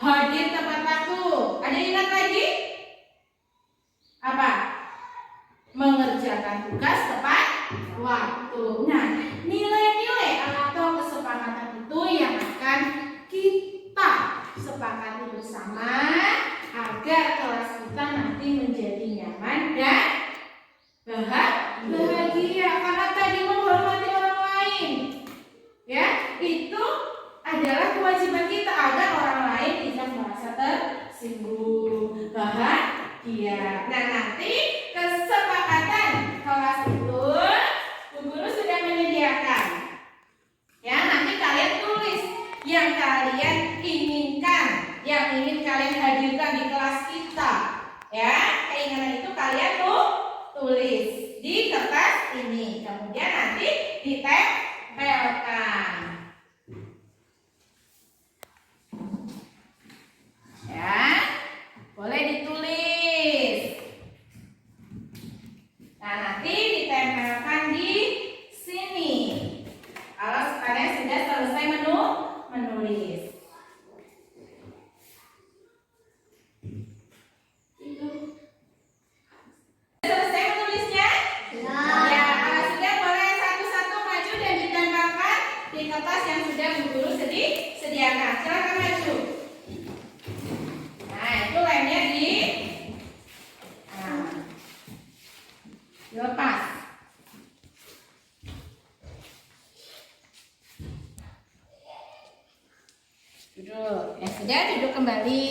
Hadir tepat waktu. Ada ingat lagi? Apa? Mengerjakan tugas tepat waktu. Nah, nilai-nilai atau kesepakatan itu yang akan kita sepakati bersama agar kelas kita nanti menjadi nyaman dan bahagia. Karena tadi menghormati orang lain, ya, itu adalah kewajiban kita agar orang lain tidak merasa tersinggung, bahagia. Nah, nanti kesepakatan kelas itu Bu Guru sudah menyediakan. Ya, nanti kalian tulis yang kalian inginkan, yang ingin kalian hadirkan di kelas kita. Ya, keinginan itu kalian tulis di kertas ini. Kemudian nanti ditempelkan. Ya, boleh ditulis. Nah, nanti ditempelkan di sini. Kalau kalian sudah selesai menulis. Selesai menulisnya? Ya, kalau sudah boleh satu-satu maju dan ditempelkan di kertas yang sudah Bu Guru sediakan. Silakan maju. Nah, itu lemnya dilepas. Duduk. Yang sudah duduk kembali.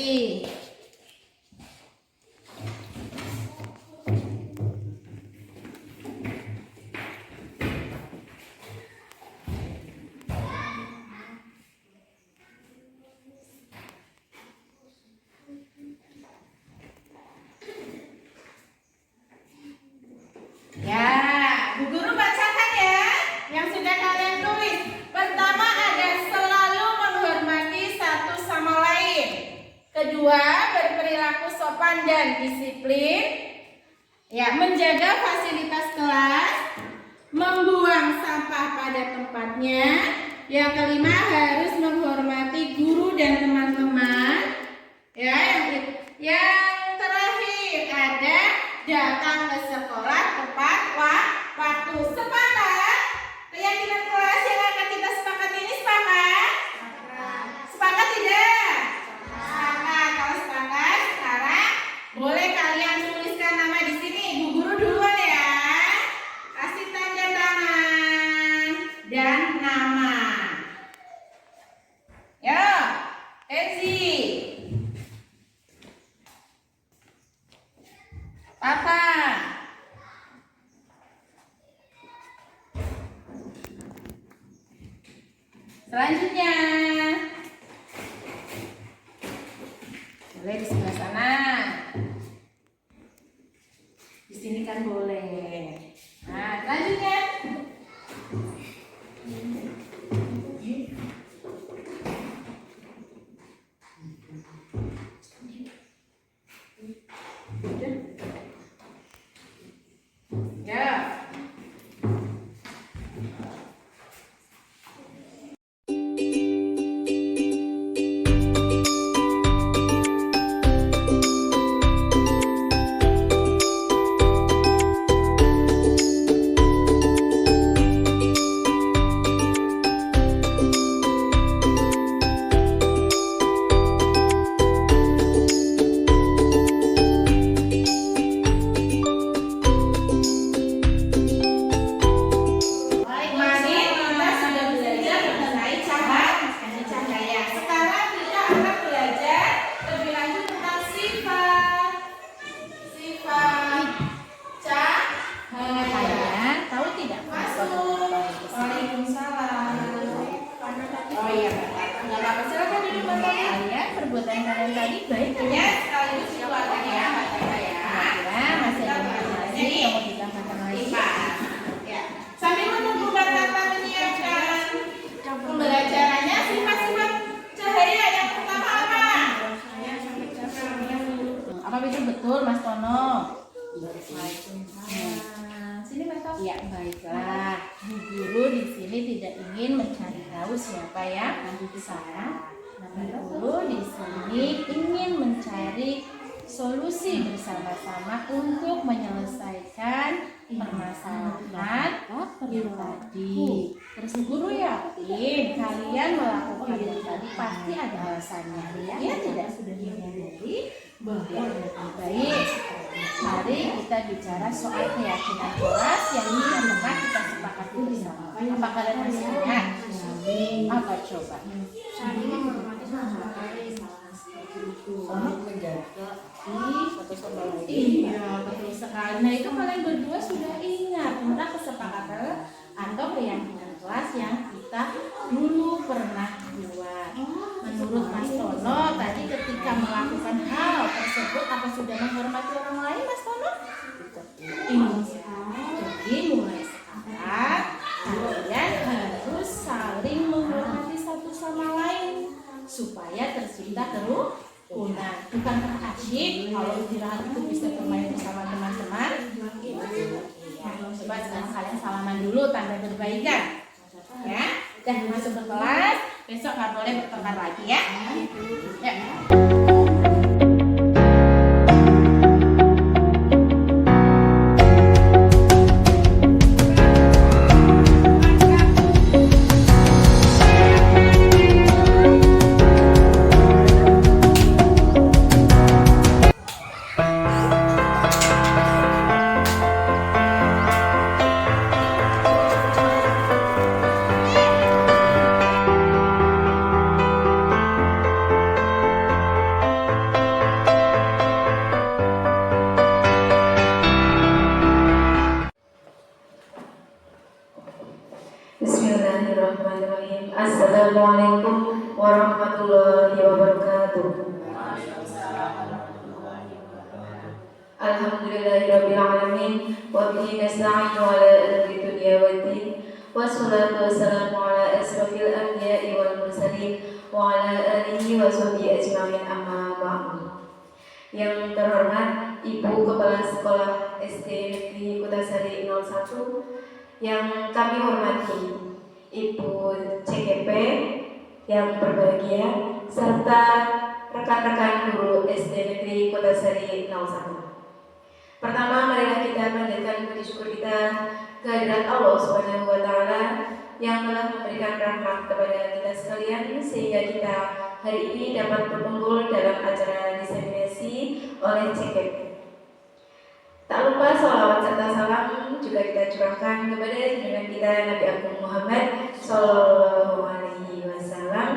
Ya, Bu Guru bacakan ya yang sudah kalian tulis. Pertama ada selalu menghormati satu sama lain. Kedua, berperilaku sopan dan disiplin. Ya, menjaga fasilitas kelas, membuang sampah pada tempatnya. Yang kelima, harus menghormati guru dan teman-teman. Ya, yang terakhir ada datang ke sekolah tepat waktu. Sepakat? Keyakinan kelas yang akan kita sepakat ini sepakat? Sepakat tidak? Sepakat. Kalau sepakat, sekarang boleh kalian tuliskan nama di sini. Bu Guru duluan ya. Kasih tanda tangan dan nama. Yo, Ezi, Papa, Selanjutnya, boleh di sebelah sana. Di sini kan boleh. Nah, selanjutnya. Ya. Perbuatan kalian tadi baik ya, sekaligus dikeluarkan ya, masih ada informasi yang mau ditambahkan lagi. Ya. Sambil menunggu Mbak Tata menyiapkan pembelajarannya, sifat-sifat cahaya yang pertama apa? Apa itu betul, Mas Tono? Sini Mas Tono. Ya, baiklah. Bu guru di sini tidak ingin mencari tahu siapa yang salah. Guru di sini ingin mencari solusi bersama-sama untuk menyelesaikan permasalahan yang tadi. Terus guru yakin kalian melakukan yang tadi pasti ada alasannya. Ya tidak sudah menyadari bahwa lebih baik. Mari kita bicara soal keyakinan kelas yang tidak pernah kita sepakati bersama. Apa kalian masih ingat? Apa coba? Menjaga satu sama lain. Iya, betul sekali. Nah, itu kalian berdua sudah ingat tentang kesepakatan atau keyakinan kelas yang kita dulu pernah buat. Menurut Mas Tono, tadi ketika melakukan hal tersebut, apa sudah menghormati orang lain, Mas Tono? Iya. Jadi mulai sekarang kalian harus saling menghormati satu sama lain supaya tercipta kerukunan. Bukankah asyik kalau istirahat itu bisa bermain bersama teman-teman? Coba sekarang kalian salaman dulu tanda perbaikan. Ya, udah masuk ke kelas. Besok nggak boleh bertengkar lagi ya. Ya. Bismillahirrahmanirrahim. Assalamualaikum warahmatullahi wabarakatuh. Alhamdulillahirabbil alamin wa bihi nasta'inu ala umuri dunya waddin. Wassalatu wassalamu ala asrofil anbiya'i wal mursalin wa ala alihi wa sahbihi ajma'in, amma ba'du. Yang terhormat Ibu Kepala Sekolah SD Negeri Kutasari 01, yang kami hormati Ibu CGP yang berbahagia, serta rekan-rekan guru SD Negeri Kutasari 01. Pertama, marilah kita panjatkan puji syukur kita kehadirat Allah Subhanahu wa Ta'ala yang telah memberikan rahmat kepada kita sekalian sehingga kita hari ini dapat berkumpul dalam acara diseminasi oleh CGP. Tak lupa sholawat serta salam juga kita curahkan kepada junjungan kita Nabi Agung Muhammad Sallallahu Alaihi Wasallam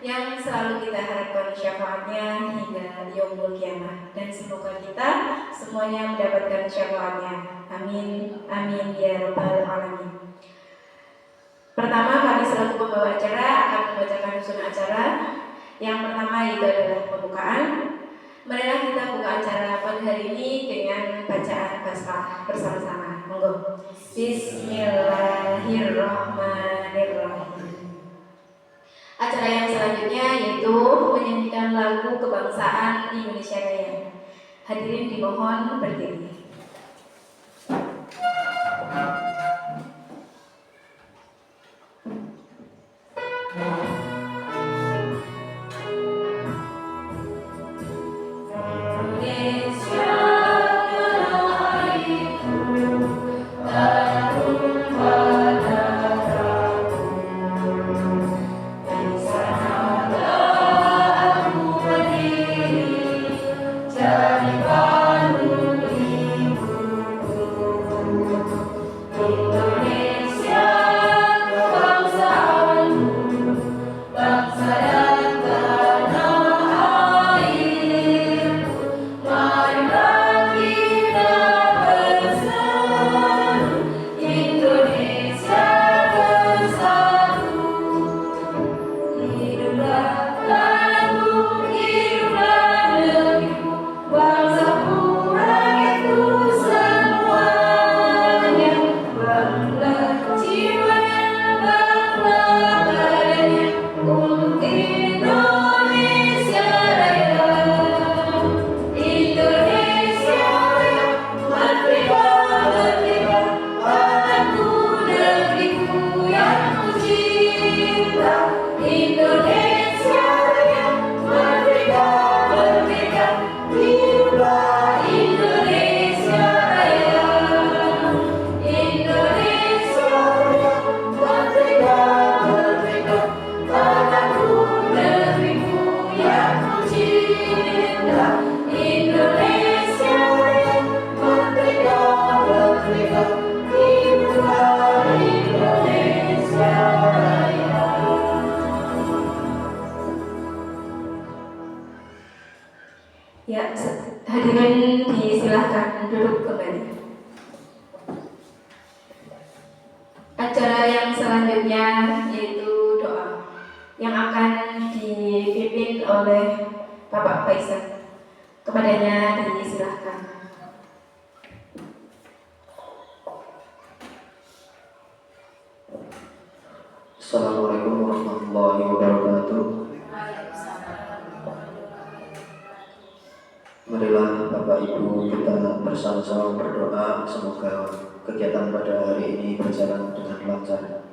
yang selalu kita harapkan syafaatnya hingga yaumul kiamah, dan semoga kita semuanya mendapatkan syafaatnya. Amin, amin ya rabbal alamin. Pertama, kami selaku pembawa acara akan Yang pertama itu adalah pembukaan. Marilah kita buka acara pada hari ini dengan bacaan basmalah bersama-sama. Monggo. Bismillahirrahmanirrahim. Acara yang selanjutnya yaitu menyanyikan lagu kebangsaan Indonesia Raya. Hadirin dimohon berdiri. Ya, hadirin disilahkan duduk kembali. Acara yang selanjutnya yaitu doa yang akan dipimpin oleh Bapak Faisal. Kepadanya disilahkan. Assalamualaikum warahmatullahi wabarakatuh. Marilah Bapak Ibu kita bersama-sama berdoa semoga kegiatan pada hari ini berjalan dengan lancar.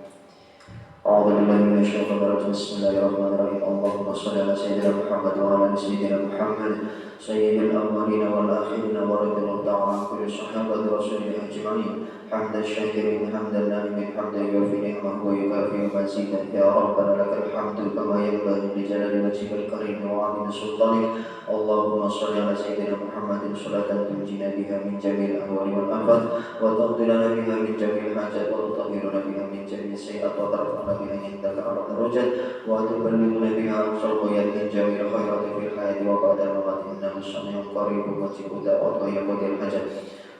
A'udzubillahi minasyaitonir rajim. Bismillahirrahmanirrahim. Allahumma shalli ala sayyidina Muhammad wa ala ali sayyidina Muhammad sayyidil awwalin wal akhirin wa radhiyallahu ta'ala an kulli sahabati rasulillah ajma'in. Hamdan syakirin hamdan na'imin hamdan yuwaffi ni'mahu wa yukafi mazidah. Ya Rabbana lakal hamdu kama yanbaghi li jalali wajhikal karim wa 'azimi sultanik. Allahumma shalli ala sayyidina Muhammadin salatan tunjina biha min jami'il ahwali wal afat wa taqdi lana biha min jami'il hajat wa tutahhiruna biha min jami'is sayyi'at wa tarfa'na biha indaka 'ala darajat wa tuballighuna biha aqsal ghayat min jami'il khairati fil hayati wa ba'da al-mamat innahu sami'un qaribun mujibud da'wat wa yaqdir hajat.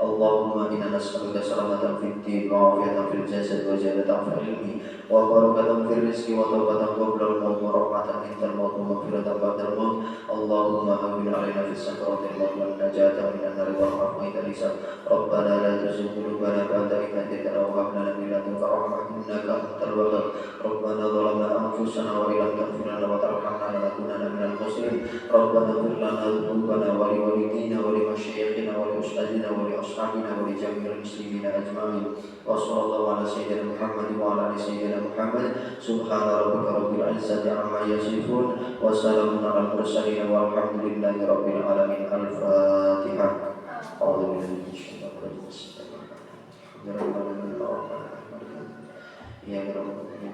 Allahumma inna nas'aluka salamatan fid din wa 'afiyatan fil jasad wa ziyadatan fil ilmi wa barakatan fil rizqi wa tawbatan qabla al-maut wa rahmatan indal maut wa maghfiratan ba'da al-maut. Allahumma hawwin 'alaina fis sakaratil maut wa najatan minan nar wa rahmatan lisan. Rabbana la tuzigh qulubana ba'da idh hadaytana wa hab lana min ladunka rahmah innaka antal wahhab. Rabbana zalamna anfusana wa illam taghfir lana wa tarhamna lanakunanna minal khasirin. Rabbana ighfir lana dhunubana wa li walidina wa li masyayikhina wa li ustadina wa li ashabina wa li jami'il muslimina ajma'in. Wa sallallahu ala sayyidina Muhammad wa ala ali sayyidina Muhammad. Subhana rabbika rabbil izzati amma yasifun wa salamun alal mursalin walhamdulillahi rabbil alamin. Al-Fatihah. A'udzu billahi minasyaitonir rajim. Bismillahirrahmanirrahim. Ya Rabbi,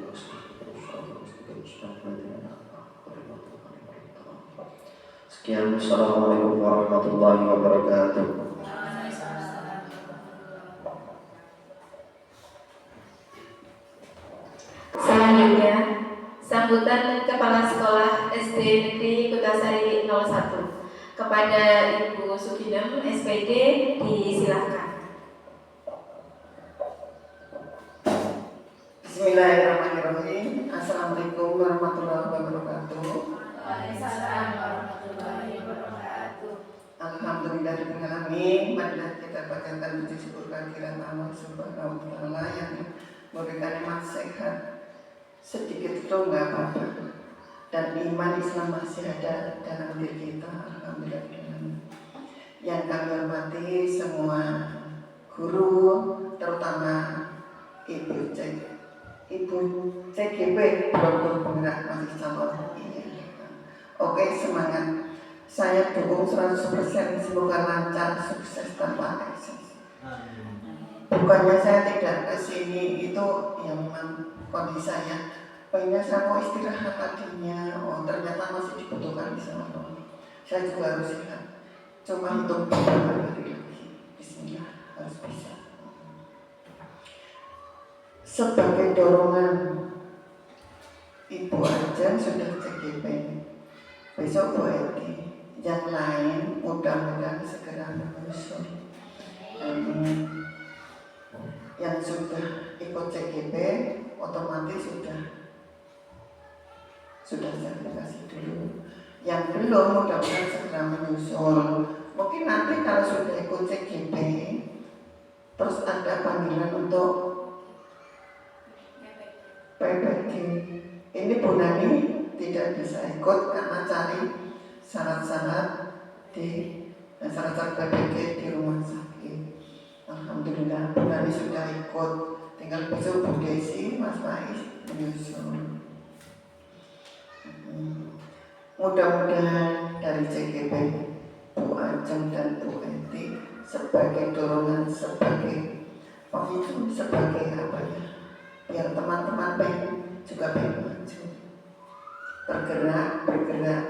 sekian. Assalamualaikum warahmatullahi wabarakatuh. Selanjutnya, sambutan Kepala Sekolah SD Negeri Kutasari 01 kepada Ibu Sugidem SPD disilahkan. Bismillahirrahmanirrahim. Assalamualaikum warahmatullahi wabarakatuh. Waalaikumsalam warahmatullahi wabarakatuh. Alhamdulillahirrahmanirrahim. Marilah kita panjatkan puji syukur kehadirat Allah Subhanahu wa Ta'ala yang memberikan nikmat sehat. Sedikit itu enggak apa-apa. Dan iman Islam masih ada dalam diri kita. Alhamdulillah. Yang kami hormati semua guru, terutama Ibu CGP, guru penggerak masih calon. Oke, semangat. Saya dukung 100%, semoga lancar, sukses tanpa ekses. Bukannya saya tidak kesini, itu yang memang kondisi saya. Pengennya saya mau istirahat tadinya, ternyata masih dibutuhkan di sana. Saya juga harus sehat. Cuma untuk beberapa hari lagi. Bismillah, harus bisa. Sebagai dorongan, Ibu Ajeng sudah CGP. Besok Bu Edi. Yang lain mudah-mudahan segera menyusul. Yang sudah ikut CGP otomatis sudah sertifikasi dulu. Yang belum mudah-mudahan segera menyusul. Mungkin nanti kalau sudah ikut CGP terus ada panggilan untuk PPG. Ini Bu Nani tidak bisa ikut karena cari syarat-syarat PPG di rumah sakit. Alhamdulillah Bu Nani sudah ikut, tinggal besok Bu Desi, Mas Faiz menyusul. Mudah-mudahan dari CGP Bu Ajeng dan Bu Eti sebagai dorongan, sebagai pemicu, sebagai apa ya, biar teman-teman juga pengen maju, bergerak,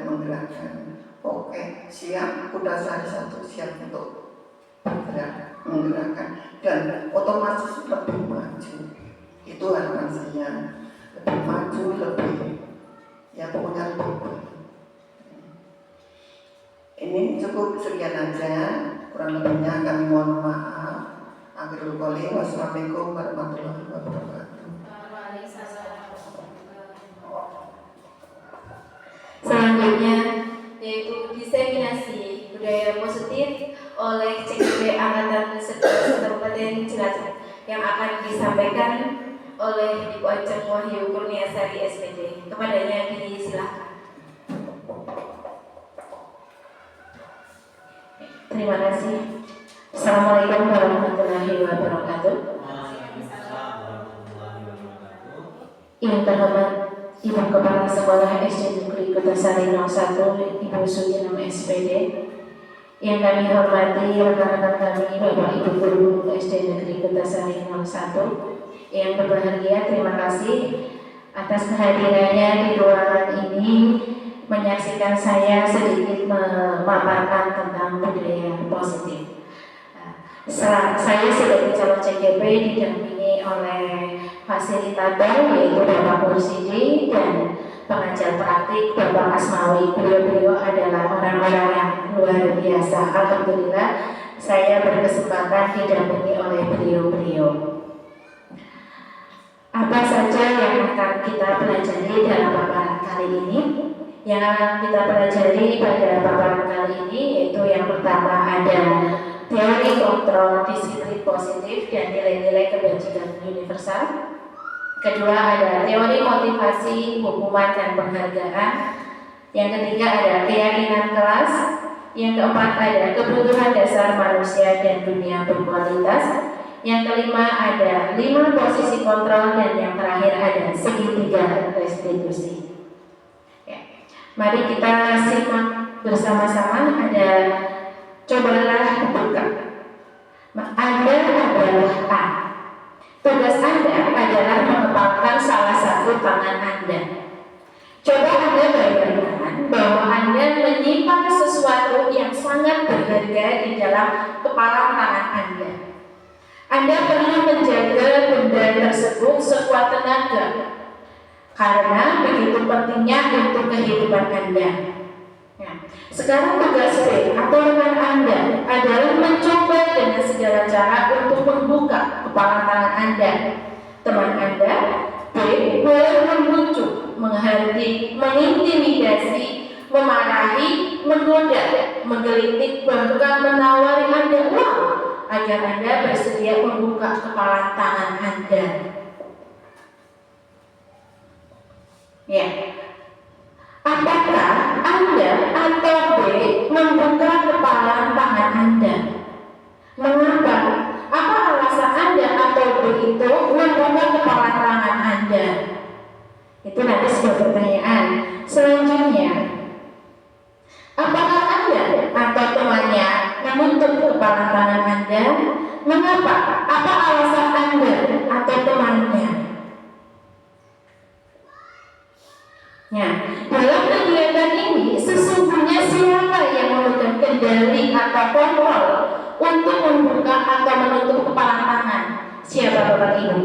menggerakkan. Oke, siap, kuda sehari satu siap untuk bergerak, menggerakkan, dan otomatis lebih maju. Itu harapan saya, lebih maju, lebih ya pokoknya lebih baik. Ini cukup sekian aja, kurang lebihnya kami mohon maaf. Akhirul qouli, wassalamualaikum warahmatullahi wabarakatuh. Selanjutnya yaitu diseminasi budaya positif oleh CGP Angkatan 11 Kabupaten Cilacap yang akan disampaikan oleh Ibu Ajeng Wahyu Kurniasari SPD. Kepadanya disilakan. Terima kasih. Assalamualaikum warahmatullahi wabarakatuh. Yang terhormat Ibu Kepala Sekolah SD Negeri Kutasari 01, Ibu Sudinam SPD. Yang kami hormati rekan-rekan kami, Bapak Ibu Guru SD Negeri Kutasari 01. Yang berbahagia, terima kasih atas kehadirannya di ruangan ini, menyaksikan saya sedikit memaparkan tentang budaya positif. Saya sebagai calon CGP didampingi oleh fasilitator yaitu Bapak Mursidi dan pengajar praktik Bapak Asmawi. Beliau adalah orang-orang yang luar biasa. Alhamdulillah saya berkesempatan didampingi oleh beliau. Apa saja yang akan kita pelajari dalam paparan kali ini? Yang akan kita pelajari pada paparan kali ini yaitu yang pertama ada teori kontrol disiplin positif dan nilai-nilai kebajikan universal. Kedua ada teori motivasi, hukuman dan penghargaan. Yang ketiga ada keyakinan kelas. Yang keempat ada kebutuhan dasar manusia dan dunia berkualitas. Yang kelima ada 5 posisi kontrol dan yang terakhir ada segitiga restitusi. Ya. Mari kita simak bersama-sama. Ada cobalah buka. Anda adalah A. Tugas Anda adalah mengepalkan salah satu tangan Anda. Coba Anda bayangkan bahwa Anda menyimpan sesuatu yang sangat berharga di dalam kepala tangan Anda. Anda perlu menjaga benda tersebut sekuat tenaga karena begitu pentingnya untuk kehidupan Anda. Sekarang tugas B atau rekan Anda adalah mencoba dengan segala cara untuk membuka kepala tangan Anda. Teman Anda B boleh membujuk, menghardik, mengintimidasi, memarahi, menggoda, menggelitik, bahkan menawari Anda uang agar Anda bersedia membuka kepala tangan Anda. Ya. Apakah Anda atau B membuka kepala tangan Anda? Mengapa? Apa alasan Anda atau B itu membuka kepala tangan Anda? Itu nanti sebuah pertanyaan. Selanjutnya, apakah Anda atau temannya menutup kepala tangan Anda? Mengapa? Apa alasan Anda atau temannya? Nah, dalam kegiatan ini sesungguhnya siapa yang memegang kendali atau kontrol untuk membuka atau menutup kepala tangan? Siapa Bapak Ibu?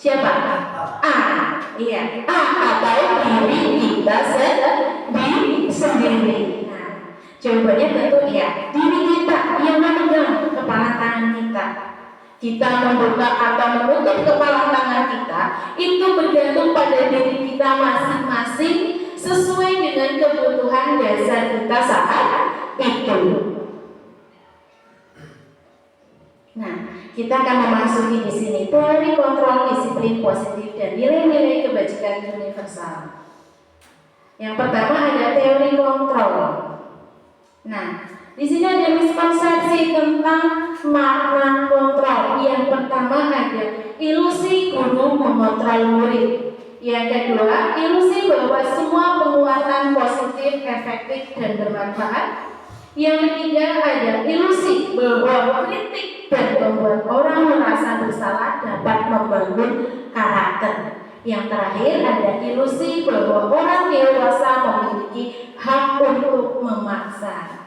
Siapa? A. Iya, A atau diri kita sendiri. Nah, jawabannya tentu ya, diri kita yang memegang kepala tangan kita. Kita membuka atau menutup kepala tangan kita itu bergantung pada diri kita masing-masing sesuai dengan kebutuhan dasar kita saat itu. Nah, kita akan memasuki di sini teori kontrol disiplin positif dan nilai-nilai kebajikan universal. Yang pertama ada teori kontrol. Nah, di sini ada miskonsepsi tentang makna kontrol. Yang pertama ada ilusi guru mengontrol murid. Yang kedua, ilusi bahwa semua penguatan positif, efektif, dan bermanfaat. Yang ketiga ada ilusi bahwa kritik dan membuat orang merasa bersalah dapat membangun karakter. Yang terakhir ada ilusi bahwa orang dewasa memiliki hak untuk memaksa.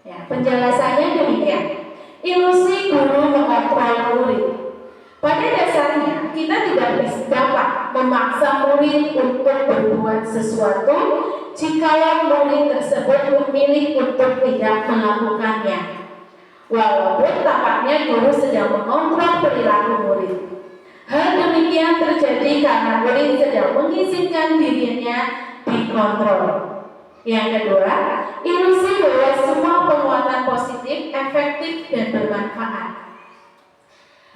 Ya, penjelasannya demikian. Ilusi guru mengontrol murid. Pada dasarnya kita tidak bisa dapat memaksa murid untuk berbuat sesuatu jika murid tersebut memilih untuk tidak melakukannya. Walaupun tampaknya guru sedang mengontrol perilaku murid. Hal demikian terjadi karena murid sedang mengizinkan dirinya dikontrol. Yang kedua, ilusi bahwa semua penguatan positif, efektif, dan bermanfaat.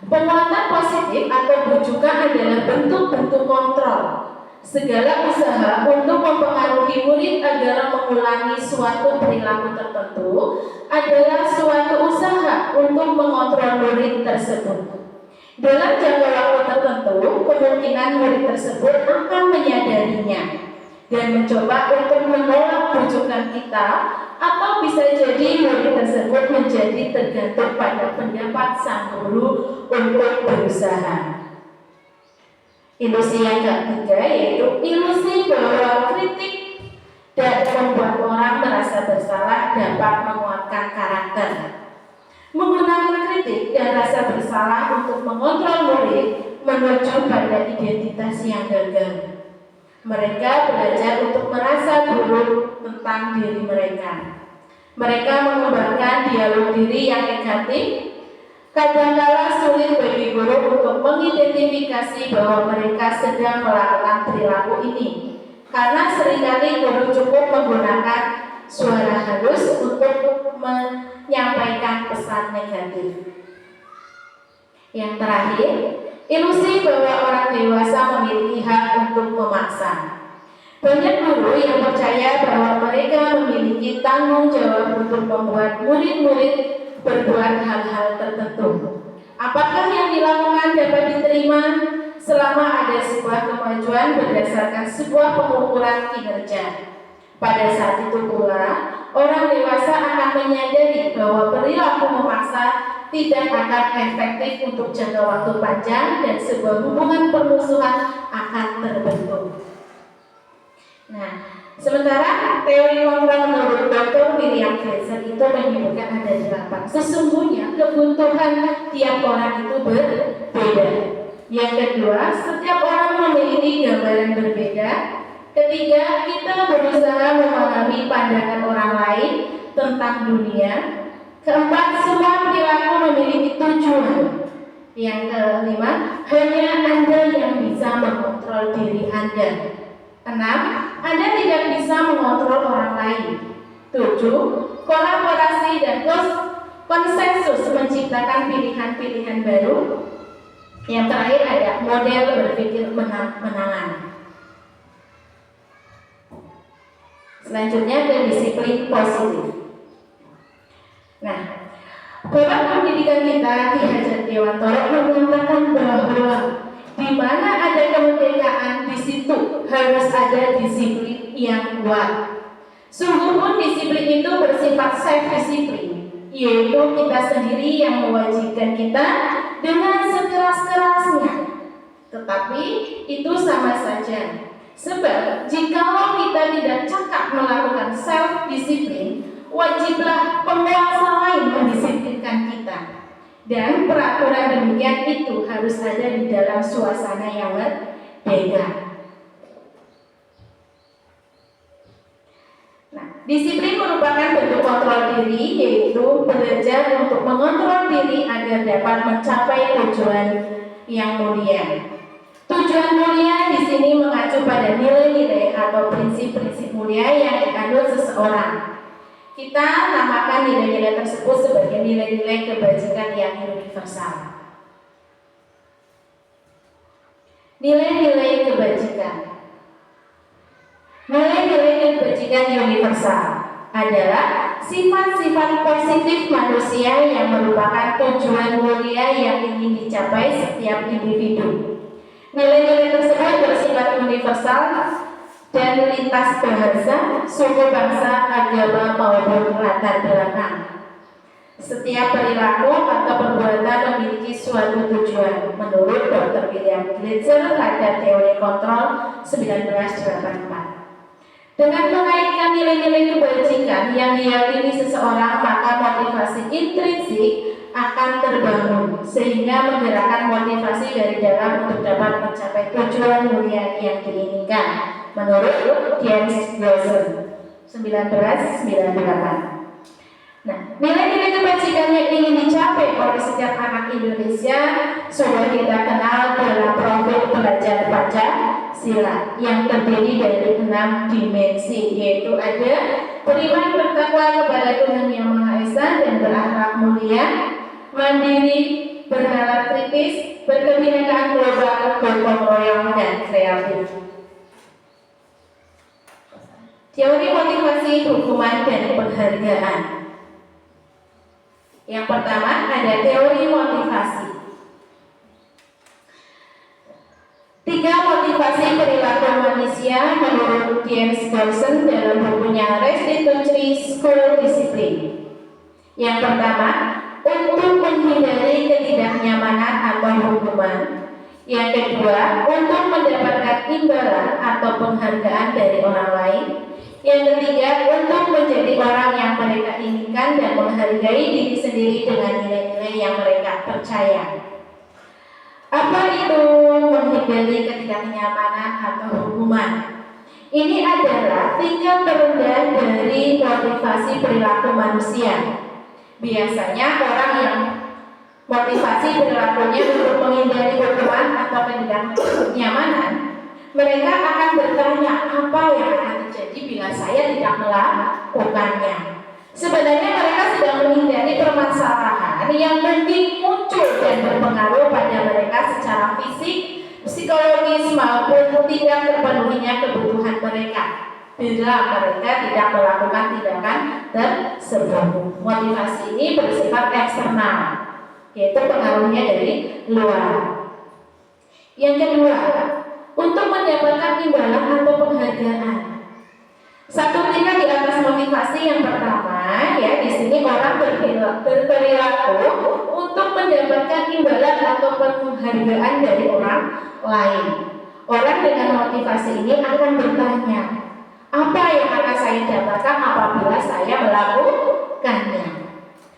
Penguatan positif atau bujukan adalah bentuk-bentuk kontrol. Segala usaha untuk mempengaruhi murid agar mengulangi suatu perilaku tertentu adalah suatu usaha untuk mengontrol murid tersebut. Dalam jangka waktu tertentu, kemungkinan murid tersebut akan menyadarinya dan mencoba untuk menolak bujukan kita, atau bisa jadi murid tersebut menjadi tergantung pada pendapat sang guru untuk berusaha. Ilusi yang ketiga yaitu ilusi bahwa kritik dan membuat orang merasa bersalah dapat menguatkan karakter. Menggunakan kritik dan rasa bersalah untuk mengontrol murid menuju pada identitas yang gagal. Mereka belajar untuk merasa buruk tentang diri mereka. Mereka mengembangkan dialog diri yang negatif. Kadang-kala sulit bagi guru untuk mengidentifikasi bahwa mereka sedang melakukan perilaku ini, karena seringkali guru cukup menggunakan suara halus untuk menyampaikan pesan negatif. Yang terakhir, ilusi bahwa orang dewasa memiliki hak untuk memaksa. Banyak guru yang percaya bahwa mereka memiliki tanggung jawab untuk membuat murid-murid berbuat hal-hal tertentu. Apakah yang dilakukan dapat diterima selama ada sebuah kemajuan berdasarkan sebuah pengukuran kinerja? Pada saat itu pula, orang dewasa akan menyadari bahwa perilaku memaksa tidak akan efektif untuk jangka waktu panjang dan sebuah hubungan permusuhan akan terbentuk. Nah, sementara teori kontrol menurut Dr. William Fraser itu menyebutkan ada 8. Sesungguhnya kebutuhan tiap orang itu berbeda. Yang kedua, setiap orang memiliki gambaran berbeda. Ketiga, kita berusaha memahami pandangan orang lain tentang dunia. Keempat, semua perilaku memiliki tujuan. Yang kelima, hanya Anda yang bisa mengontrol diri Anda. 6. Anda tidak bisa mengontrol orang lain. 7. Kolaborasi dan konsensus menciptakan pilihan-pilihan baru. Yang terakhir ada model berpikir menang-menangan. Selanjutnya ke disiplin positif. Nah, Bapak pendidikan kita Ki Hajar Dewantoro mengatakan bahwa di mana ada kemerdekaan di situ harus ada disiplin yang kuat. Sungguh pun disiplin itu bersifat self-disiplin, yaitu kita sendiri yang mewajibkan kita dengan sekeras-kerasnya. Tetapi itu sama saja. Sebab jikalau kita tidak cakap melakukan self-disiplin, wajiblah penguasa lain mendisiplinkan kita. Dan peraturan demikian itu harus ada di dalam suasana yang berbeda. Nah, disiplin merupakan bentuk kontrol diri, yaitu belajar untuk mengontrol diri agar dapat mencapai tujuan yang mulia. Tujuan mulia di sini mengacu pada nilai-nilai atau prinsip-prinsip mulia yang dianut seseorang. Kita namakan nilai-nilai tersebut sebagai nilai-nilai kebajikan yang universal. Nilai-nilai kebajikan. Nilai-nilai kebajikan universal adalah sifat-sifat positif manusia yang merupakan tujuan mulia yang ingin dicapai setiap individu. Nilai-nilai tersebut bersifat universal dan lintas bahasa, suku bangsa, agama maupun latar belakang. Setiap perilaku atau perbuatan memiliki suatu tujuan menurut Dr. William Glasser pada teori kontrol 1984. Dengan mengaitkan nilai-nilai kebajikan yang diyakini seseorang, maka motivasi intrinsik akan terbangun sehingga menggerakkan motivasi dari dalam untuk dapat mencapai tujuan mulia yang diinginkan menurut James Wilson 1998. Nah, nilai-nilai kebajikan yang ingin dicapai oleh setiap anak Indonesia sudah kita kenal dalam profil belajar Pancasila yang terdiri dari 6 dimensi, yaitu ada beriman bertakwa kepada Tuhan Yang Maha Esa dan berakhlak mulia, mandiri, bernalar kritis, berkebinekaan global, gotong royong, dan kreatif. Teori motivasi, hukuman, dan penghargaan. Yang pertama ada teori motivasi. 3 motivasi perilaku manusia menurut James Dawson dalam bukunya Restitutory School Discipline. Yang pertama, untuk menghindari ketidaknyamanan atau hukuman. Yang kedua, untuk mendapatkan imbalan atau penghargaan dari orang lain. Yang ketiga, untuk menjadi orang yang mereka inginkan dan menghargai diri sendiri dengan nilai-nilai yang mereka percaya. Apa itu menghindari ketidaknyamanan atau hukuman? Ini adalah tingkat terendah dari motivasi perilaku manusia. Biasanya orang yang motivasi perilakunya untuk menghindari hukuman atau ketidaknyamanan, mereka akan bertanya apa yang akan terjadi bila saya tidak melakukannya. Sebenarnya mereka sedang menghindari permasalahan yang mungkin muncul dan berpengaruh pada mereka secara fisik, psikologis maupun tidak terpenuhinya kebutuhan mereka bila mereka tidak melakukan tindakan tersebut. Motivasi ini bersifat eksternal, yaitu pengaruhnya dari luar. Yang kedua, untuk mendapatkan imbalan atau penghargaan. Satu tingkat di atas motivasi yang pertama, ya di sini orang berperilaku untuk mendapatkan imbalan atau penghargaan dari orang lain. Orang dengan motivasi ini akan bertanya, apa yang akan saya dapatkan apabila saya melakukannya?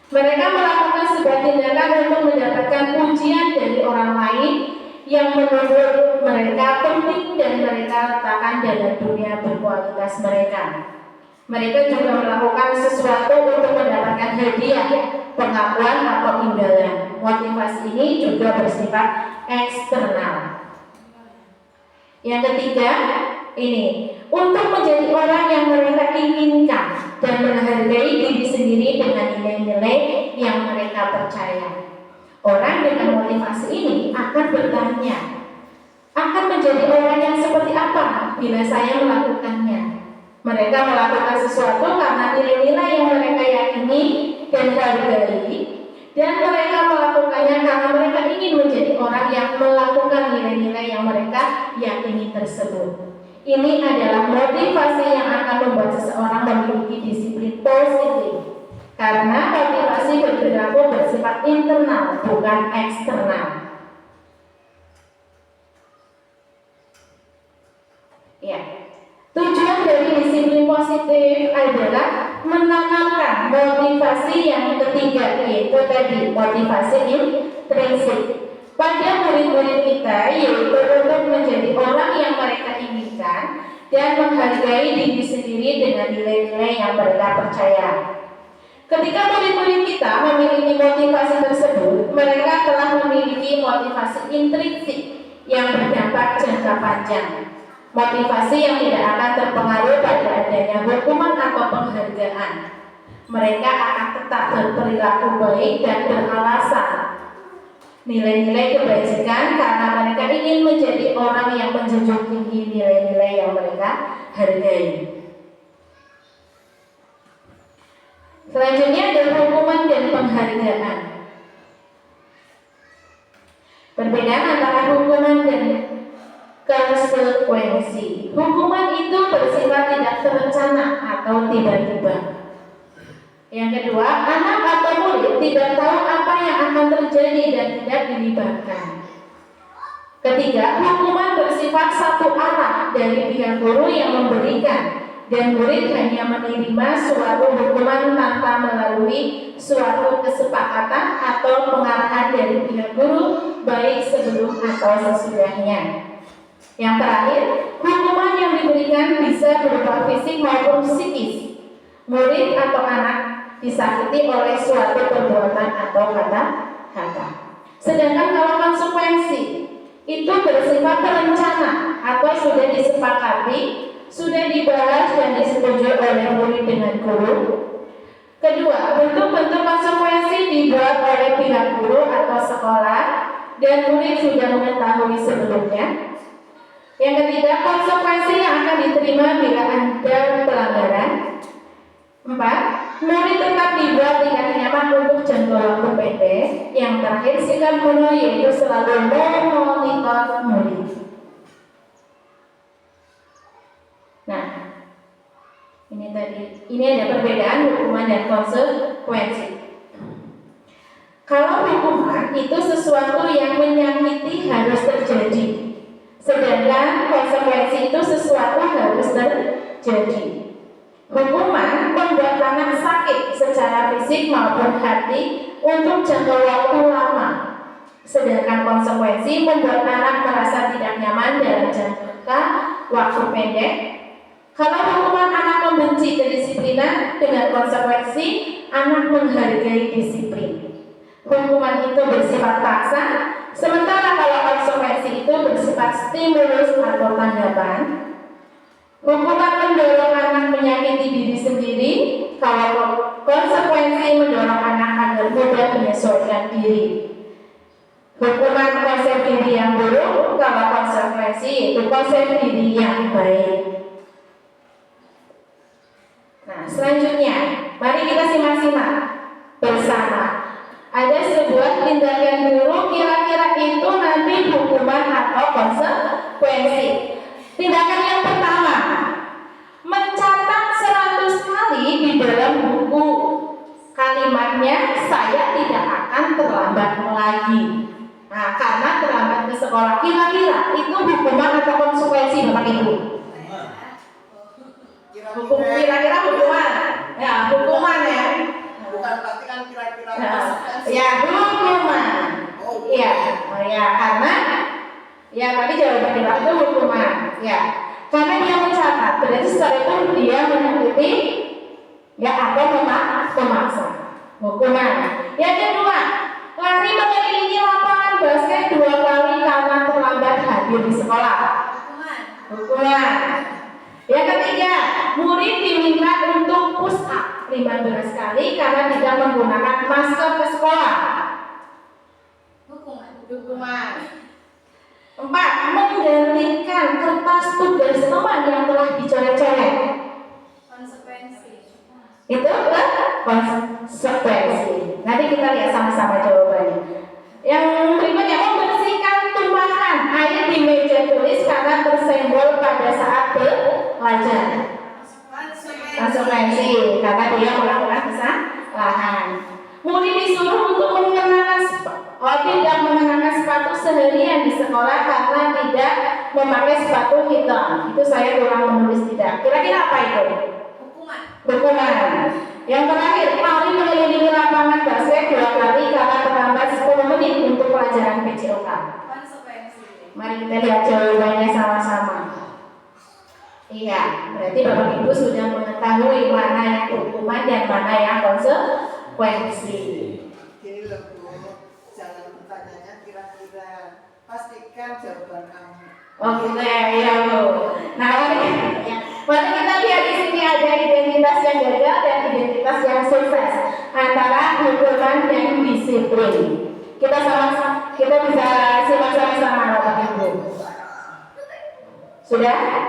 Mereka melakukan sebuah tindakan untuk mendapatkan pujian dari orang lain yang menurut mereka penting dan mereka letakkan dalam dunia berkualitas mereka. Mereka juga melakukan sesuatu untuk mendapatkan hadiah, pengakuan atau imbalan. Motivasi ini juga bersifat eksternal. Yang ketiga, ini untuk menjadi orang yang mereka inginkan dan menghargai diri sendiri dengan nilai-nilai yang mereka percaya. Orang dengan motivasi ini akan bertanya, akan menjadi orang yang seperti apa bila saya melakukannya? Mereka melakukan sesuatu karena nilai-nilai yang mereka yakini dan hargai, dan mereka melakukannya karena mereka ingin menjadi orang yang melakukan nilai-nilai yang mereka yakini tersebut. Ini adalah motivasi yang akan membuat seseorang memiliki disiplin positif, karena motivasi berperilaku bersifat internal, bukan eksternal. Ya. Tujuan dari disiplin positif adalah menanamkan motivasi yang ketiga, yaitu tadi motivasi intrinsik pada murid-murid kita, yaitu untuk menjadi orang yang mereka inginkan dan menghargai diri sendiri dengan nilai-nilai yang mereka percaya. Ketika murid-murid kita memiliki motivasi tersebut, mereka telah memiliki motivasi intrinsik yang berdampak jangka panjang. Motivasi yang tidak akan terpengaruh pada adanya hukuman atau penghargaan. Mereka akan tetap berperilaku baik dan beralasan nilai-nilai kebajikan karena mereka ingin menjadi orang yang menjunjung tinggi nilai-nilai yang mereka hargai. Selanjutnya ada hukuman dan penghargaan. Perbedaan antara hukuman dan konsekuensi. Hukuman itu bersifat tidak terencana atau tiba-tiba. Yang kedua, anak atau murid tidak tahu apa yang akan terjadi dan tidak dilibatkan. Ketiga, hukuman bersifat satu arah dari pihak guru yang memberikan, dan murid hanya menerima suatu hukuman tanpa melalui suatu kesepakatan atau pengarahan dari pihak guru, baik sebelum atau sesudahnya. Yang terakhir, hukuman yang diberikan bisa berupa fisik maupun psikis. Murid atau anak disakiti oleh suatu perbuatan atau kata-kata. Sedangkan kalau konsekuensi itu bersifat terencana atau sudah disepakati, sudah dibahas dan disetujui oleh murid dengan guru. Kedua, bentuk-bentuk konsekuensi dibuat oleh pihak guru atau sekolah dan murid sudah mengetahui sebelumnya. Yang ketiga, konsekuensi yang akan diterima bila ada pelanggaran. 4. Murid tetap dibuat tidak nyaman untuk jangka waktu pendek. Yang terakhir, sikap guru yaitu selalu memonitor murid. Nah, ini ada perbedaan hukuman dan konsekuensi. Kalau hukuman itu sesuatu yang menyakiti harus terjadi, sedangkan konsekuensi itu sesuatu harus terjadi. Hukuman membuat anak sakit secara fisik maupun hati untuk jangka waktu lama, sedangkan konsekuensi membuat anak merasa tidak nyaman dalam jangka waktu pendek. Kalau hukuman anak membenci kedisiplinan, dengan konsekuensi anak menghargai disiplin. Hukuman itu bersifat paksa, sementara kalau konsekuensi itu bersifat stimulus atau tanggapan. Hukuman mendorong anak menyakiti diri sendiri, kalau konsekuensi mendorong anak agar mudah menyesuaikan diri. Hukuman konsep diri yang buruk, kalau konsekuensi itu konsep diri yang baik. Nah, selanjutnya, mari kita simak-simak bersama. Ada sebuah tindakan guru, kira-kira itu nanti hukuman atau konsekuensi. Tindakan yang pertama, mencatat 100 kali di dalam buku. Kalimatnya, saya tidak akan terlambat lagi. Nah, karena terlambat ke sekolah, kira-kira itu hukuman atau konsekuensi Bapak Ibu? Kira-kira hukuman. Ya, hukuman ya. Bukan berarti kan kira-kira. Ya, hukuman. Iya, ya karena ya tadi jawaban itu hukuman. Ya, karena dia mencatat, berarti setelah itu dia mengikuti ya atau memaksa. Hukuman. Yang kedua, lari mengelilingi lapangan basket 2 kali karena terlambat hadir di sekolah. Hukuman. Yang ketiga, murid diminta untuk push up 15 kali karena tidak menggunakan masker ke sekolah. Hukuman. 4. Menggantikan kertas tugas teman yang telah dicoret-coret. Itu konsekuensi. Nanti kita lihat sama-sama jawabannya. Yang berikutnya, membersihkan tumpahan air di meja tulis karena tersenggol pada saat belajar. Konsekuensi, karena dia melakukan kesalahan. Murid disuruh untuk tidak mengenakan sepatu seharian di sekolah karena tidak memakai sepatu hitam. Itu saya kurang menulis tidak. Kira-kira apa itu? Hukuman. Yang terakhir, mari mengelilingi lapangan basket 2 kali karena terlambat 10 menit untuk pelajaran PJOK. Mari kita lihat jawabannya sama-sama. Iya, berarti Bapak Ibu sudah mengetahui mana yang hukuman dan mana yang konsekuensi. Gini loh Bu, jangan bertanya kira-kira, pastikan jawaban kamu. Oke, ya Bu. Nah, mari kita lihat di sini ada identitas yang gagal dan identitas yang sukses antara hukuman dan disiplin. Kita bisa simak sama-sama Bapak Ibu. Sudah?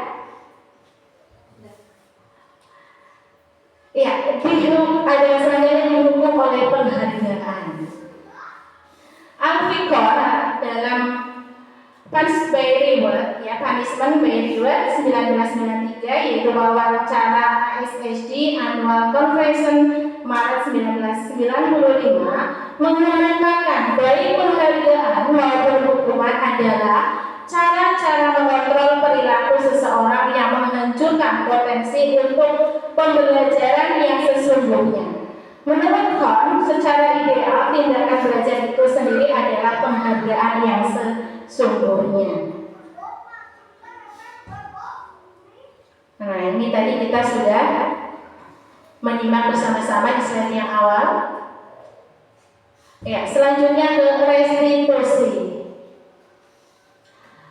Iya, ada selanjutnya dihukum oleh penghargaan. Al-Fiqh dalam Punishment by Reward 1993, yaitu wawancara ASHD Annual Convention Maret 1995, mengumumkan baik penghargaan maupun hukuman adalah cara-cara mengontrol perilaku seseorang yang menghancurkan potensi untuk pembelajaran yang sesungguhnya. Menurut Kohn, secara ideal tindakan belajar itu sendiri adalah penghargaan yang sesungguhnya. Nah, ini tadi kita sudah menyimak bersama-sama di slide yang awal. Ya, selanjutnya ke restitusi.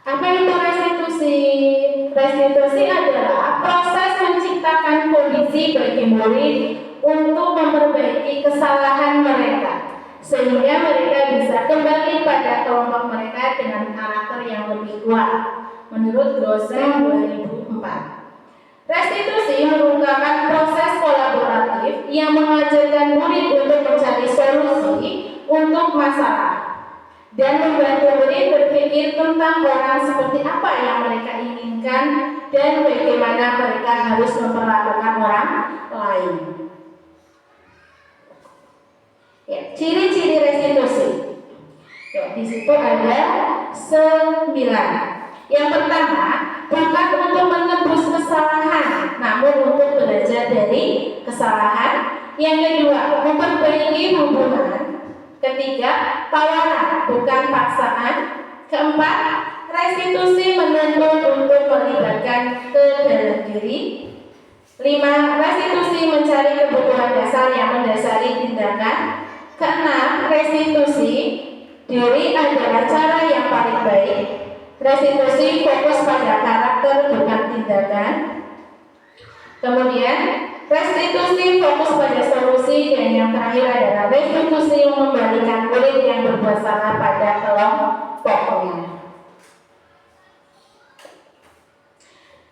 Apa itu restitusi? Restitusi adalah proses menciptakan kondisi bagi murid untuk memperbaiki kesalahan mereka, sehingga mereka bisa kembali pada kelompok mereka dengan karakter yang lebih kuat. Menurut Grosser 2004. Restitusi merupakan proses kolaboratif yang mengajarkan murid untuk mencari solusi untuk masalah dan membantu murid berpikir tentang orang seperti apa yang mereka inginkan dan bagaimana mereka harus memperlakukan orang lain. Ya, ciri-ciri restitusi. Ya, di situ ada 9. Yang pertama, bukan untuk menebus kesalahan, namun untuk belajar dari kesalahan. Yang kedua, memperbaiki hubungan. Ketiga, tawaran, bukan paksaan. Keempat, restitusi menuntut untuk melibatkan ke dalam diri. 5. Restitusi mencari kebutuhan dasar yang mendasari tindakan. Keenam, restitusi diri adalah cara yang paling baik. Restitusi fokus pada karakter bukan tindakan. Kemudian restitusi fokus pada solusi, dan yang terakhir adalah restitusi mengembalikan murid yang berbuat salah pada kelompoknya.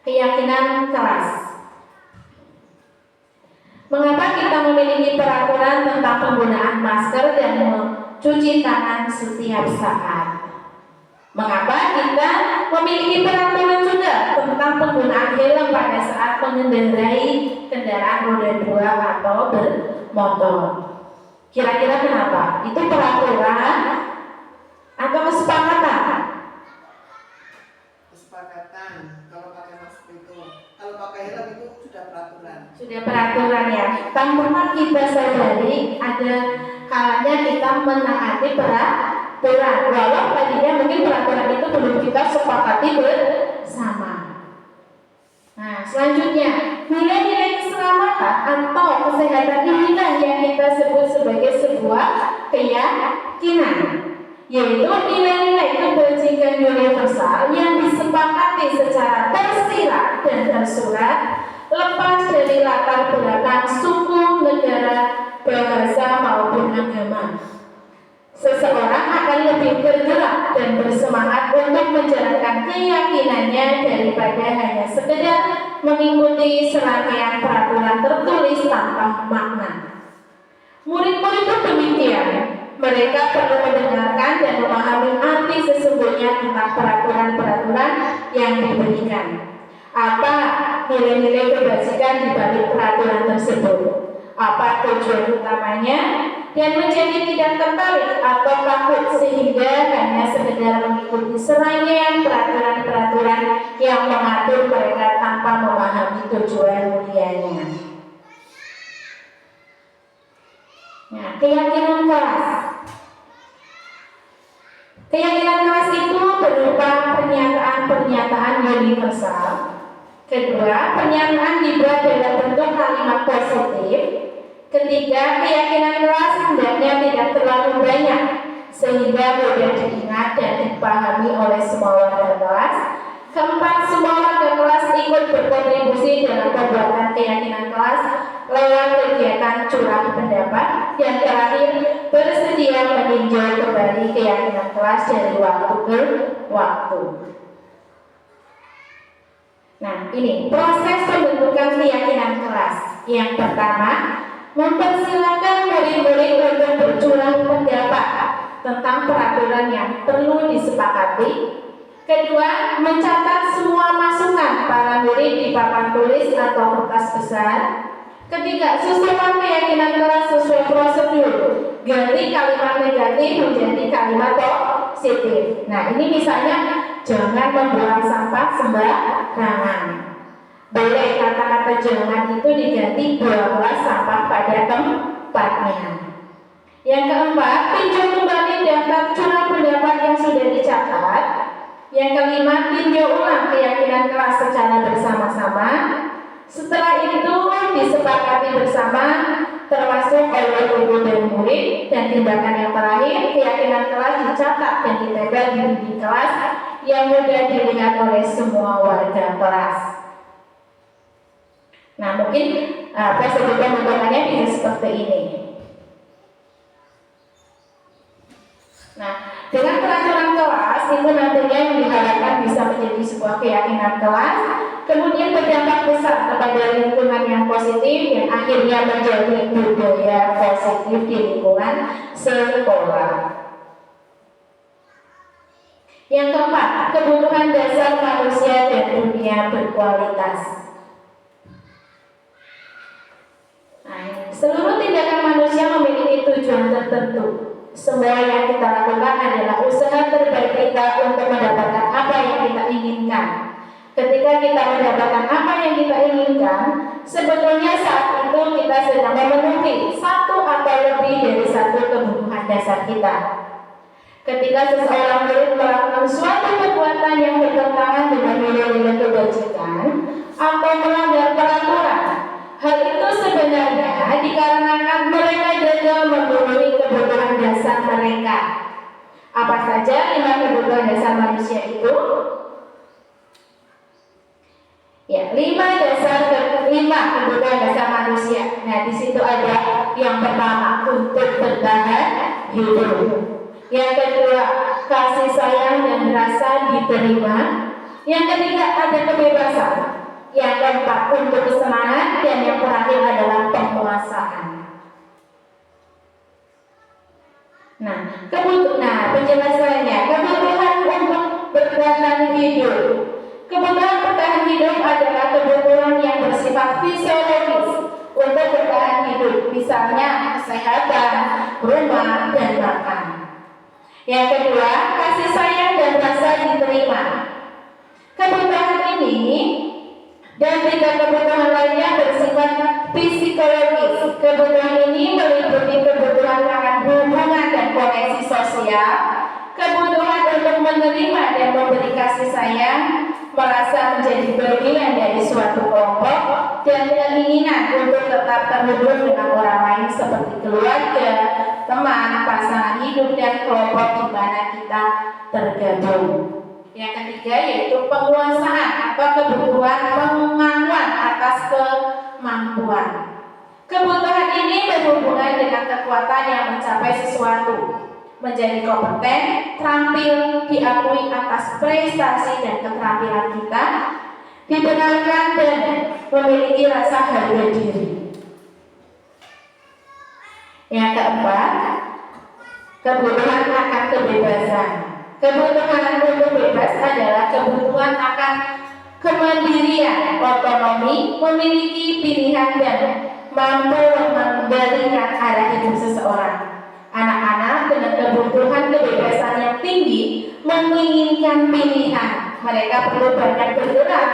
Keyakinan kelas. Mengapa kita memiliki peraturan tentang penggunaan masker dan mencuci tangan setiap saat? Mengapa kita memiliki peraturan juga tentang penggunaan helm pada saat mengendarai kendaraan roda 2 atau bermotor? Kira-kira kenapa? Itu peraturan atau kesepakatan? Kesepakatan. Kalau pakai masker itu, kalau pakai helm itu sudah peraturan. Sudah peraturan ya. Tanpa kita sadari, ada kalanya kita menaati peraturan. Walau tadinya mungkin peraturan itu belum kita sepakati bersama. Nah, selanjutnya, nilai-nilai keselamatan atau kesehatan inilah yang kita sebut sebagai sebuah keyakinan, yaitu nilai-nilai kebajikan universal yang disepakati secara tersirat dan tersurat, lepas dari latar belakang suku, negara, bahasa maupun agama. Seseorang akan lebih bergerak dan bersemangat untuk menjalankan keyakinannya daripada hanya sekedar mengikuti serangkaian peraturan tertulis tanpa makna. Murid-murid pun demikian. Mereka perlu mendengarkan dan memahami arti sesungguhnya tentang peraturan-peraturan yang diberikan. Apa nilai-nilai kebajikan di balik peraturan tersebut? Apa tujuan utamanya? Dan menjadi tidak tertarik atau takut sehingga hanya sekedar mengikuti serangkaian peraturan-peraturan yang mengatur mereka tanpa memahami tujuan mulianya. Nah, keyakinan kelas. Keyakinan kelas itu berupa pernyataan-pernyataan universal. Kedua, pernyataan dibuat dalam bentuk kalimat positif. Ketiga, keyakinan kelas hendaknya tidak terlalu banyak sehingga mudah diingat dan dipahami oleh semua warga kelas. Keempat, semua warga kelas ikut berkontribusi dalam pembuatan keyakinan kelas lewat kegiatan curah pendapat. Yang terakhir, bersedia meninjau kembali keyakinan kelas dari waktu ke waktu. Nah, ini proses pembentukan keyakinan kelas. Yang pertama, mempersilakan murid-murid untuk bercurah pendapat tentang peraturan yang perlu disepakati. Kedua, mencatat semua masukan para murid di papan tulis atau kertas besar. Ketiga, susunan keyakinan kelas sesuai prosedur. Ganti kalimat negatif menjadi kalimat positif. Nah, ini misalnya jangan membuang sampah sembarangan. Boleh kata-kata jangan itu diganti buanglah sampah pada tempatnya. Yang keempat, tinjau kembali daftar curah pendapat yang sudah dicatat. Yang kelima, tinjau ulang keyakinan kelas secara bersama-sama. Setelah itu disepakati bersama termasuk oleh guru dan murid. Dan tindakan yang terakhir, keyakinan kelas dicatat dan ditempel di dinding kelas yang mudah dilihat oleh semua warga kelas. Nah, mungkin prosedur pembentukannya bisa seperti ini. Nah, dengan peraturan kelas itu nantinya yang diharapkan bisa menjadi sebuah keyakinan kelas, kemudian berdampak besar kepada lingkungan yang positif dan akhirnya menjadi budaya positif di lingkungan sekolah. Yang keempat, kebutuhan dasar manusia dan dunia berkualitas. Seluruh tindakan manusia memiliki tujuan tertentu. Semua yang kita lakukan adalah usaha terbaik kita untuk mendapatkan apa yang kita inginkan. Ketika kita mendapatkan apa yang kita inginkan, sebetulnya saat itu kita sedang memenuhi satu atau lebih dari satu kebutuhan dasar kita. Ketika seseorang murid melakukan suatu perbuatan yang bertentangan dengan nilai-nilai kebajikan atau melanggar peraturan, hal itu sebenarnya dikarenakan mereka gagal memenuhi kebutuhan dasar mereka. Apa saja 5 kebutuhan dasar manusia itu? Ya, 5 kebutuhan dasar manusia. Nah, di situ ada yang pertama untuk bertahan hidup. Yang kedua, kasih sayang dan rasa diterima. Yang ketiga, ada kebebasan. Yang keempat, untuk kesenangan. Dan yang terakhir adalah penguasaan. Nah, penjelasannya, kebutuhan untuk bertahan hidup. Kebutuhan bertahan hidup adalah kebutuhan yang bersifat fisiologis untuk bertahan hidup. Misalnya, kesehatan, rumah, dan makan. Yang kedua, kasih sayang dan rasa diterima. Kebutuhan ini dan 3 kebutuhan lainnya bersifat psikologis. Kebutuhan ini meliputi kebutuhan akan hubungan dan koneksi sosial, kebutuhan untuk menerima dan memberi kasih sayang, merasa menjadi bagian dari suatu kelompok, dan keinginan untuk tetap terhubung dengan orang lain seperti keluarga, teman, pasangan hidup, dan kelompok di mana kita tergabung. Yang ketiga yaitu penguasaan atau kebutuhan pengakuan atas kemampuan. Kebutuhan ini berhubungan dengan kekuatan yang mencapai sesuatu, menjadi kompeten, terampil, diakui atas prestasi dan keterampilan kita, dibenarkan dan memiliki rasa harga diri. Yang keempat, kebutuhan akan kebebasan. Kebutuhan untuk bebas adalah kebutuhan akan kemandirian, otonomi, memiliki pilihan dan mampu mengendalikan arah hidup seseorang. Anak-anak dengan kebutuhan kebebasan yang tinggi menginginkan pilihan. Mereka perlu banyak bergerak,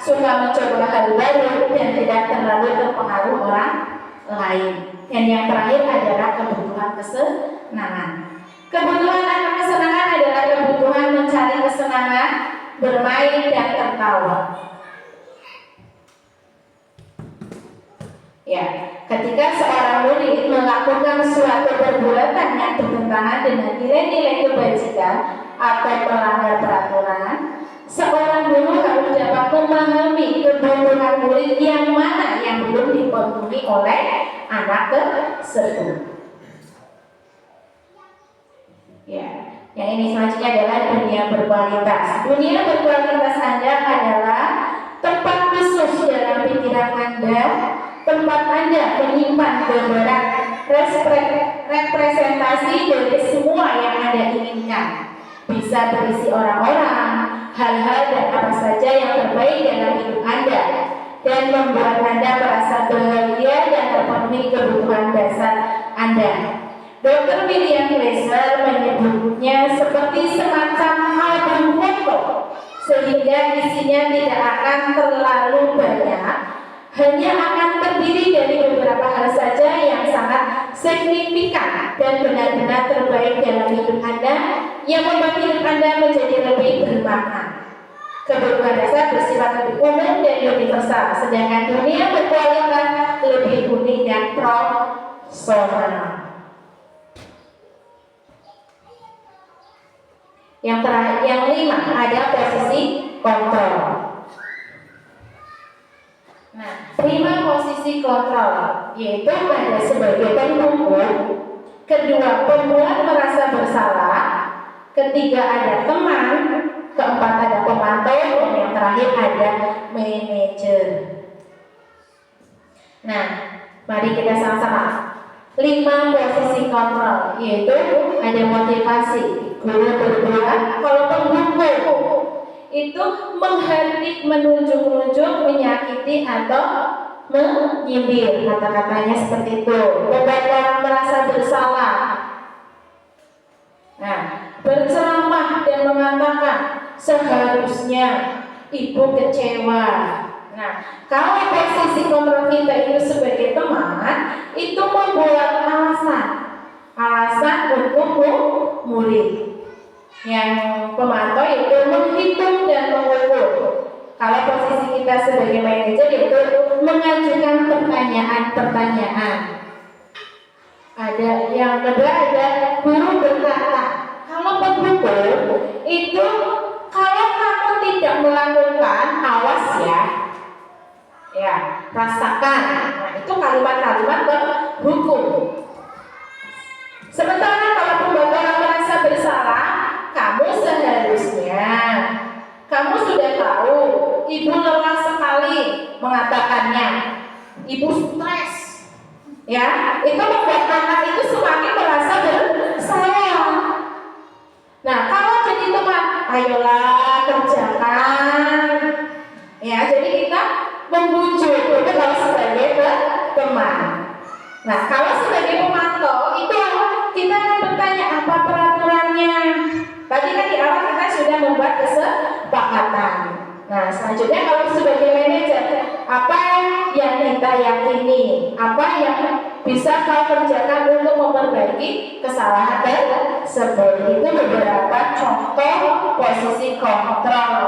suka mencoba hal baru dan tidak terlalu terpengaruh orang lain. Dan yang terakhir adalah kebutuhan kesenangan. Kebutuhan akan kesenangan adalah kebutuhan mencari kesenangan, bermain dan tertawa. Ya, ketika seorang murid melakukan suatu perbuatan yang bertentangan dengan nilai-nilai kebajikan atau melanggar peraturan, seorang guru harus dapat memahami kebutuhan murid yang mana yang belum dipenuhi oleh anak tersebut. Ya, yang ini selanjutnya adalah dunia berkualitas. Dunia berkualitas Anda adalah tempat khusus dalam pikiran Anda, tempat Anda menyimpan gambaran representasi dari semua yang Anda inginkan. Bisa berisi orang-orang, hal-hal dan apa saja yang terbaik dalam hidup Anda, dan membuat Anda merasa bahagia dan terpenuhi kebutuhan dasar Anda. Dr. William Glasser menyebutnya seperti semacam album foto, sehingga isinya tidak akan terlalu banyak, hanya akan terdiri dari beberapa hal saja yang sangat signifikan dan benar-benar terbaik dalam hidup Anda, yang membuat hidup Anda menjadi lebih bermakna. Kebutuhan dasar bersifat lebih umum dan universal, sedangkan dunia berkualitas lebih unik dan personal. Yang terakhir, yang lima, ada posisi kontrol. Nah, 5 posisi kontrol yaitu ada sebagai pendukung, kedua pembuat merasa bersalah, ketiga ada teman, keempat ada pemantau, dan yang terakhir ada manajer. Nah, mari kita sama-sama. 5 posisi kontrol yaitu ada motivasi, guru berbuat. Kalau pendukung itu menghardik, menunjuk-nunjuk, menyakiti atau menyindir, kata-katanya seperti itu. Membuat orang merasa bersalah. Nah, berceramah dan mengatakan seharusnya ibu kecewa. Nah, kalau posisi kontrol kita itu sebagai teman, itu membuat alasan untuk murid. Yang pemantau itu menghitung dan mengukur. Kalau posisi kita sebagai manajer itu mengajukan pertanyaan-pertanyaan. Ada yang kedua ada guru berkata. Kalau pendukung itu kalau kamu tidak melakukan, awas ya. Ya, rasakan. Nah, itu kalimat-kalimat berhukum. Sementara kalau pembantu orang merasa bersalah, kamu seharusnya, kamu sudah tahu, ibu lelah sekali mengatakannya, ibu stres, ya, itu membuat anak itu semakin merasa bersalah. Nah, kalau jadi teman, ayolah kerjakan, ya, jadi kita membujuk itu kalau sebagai teman. Nah, kalau sebagai pemantau itu kita akan bertanya apa peraturannya. Tadi kan di awal kita sudah membuat kesepakatan. Nah, selanjutnya kalau sebagai manajer, apa yang kita yakini, apa yang bisa kau kerjakan untuk memperbaiki kesalahan tersebut. Itu beberapa contoh posisi kontrol.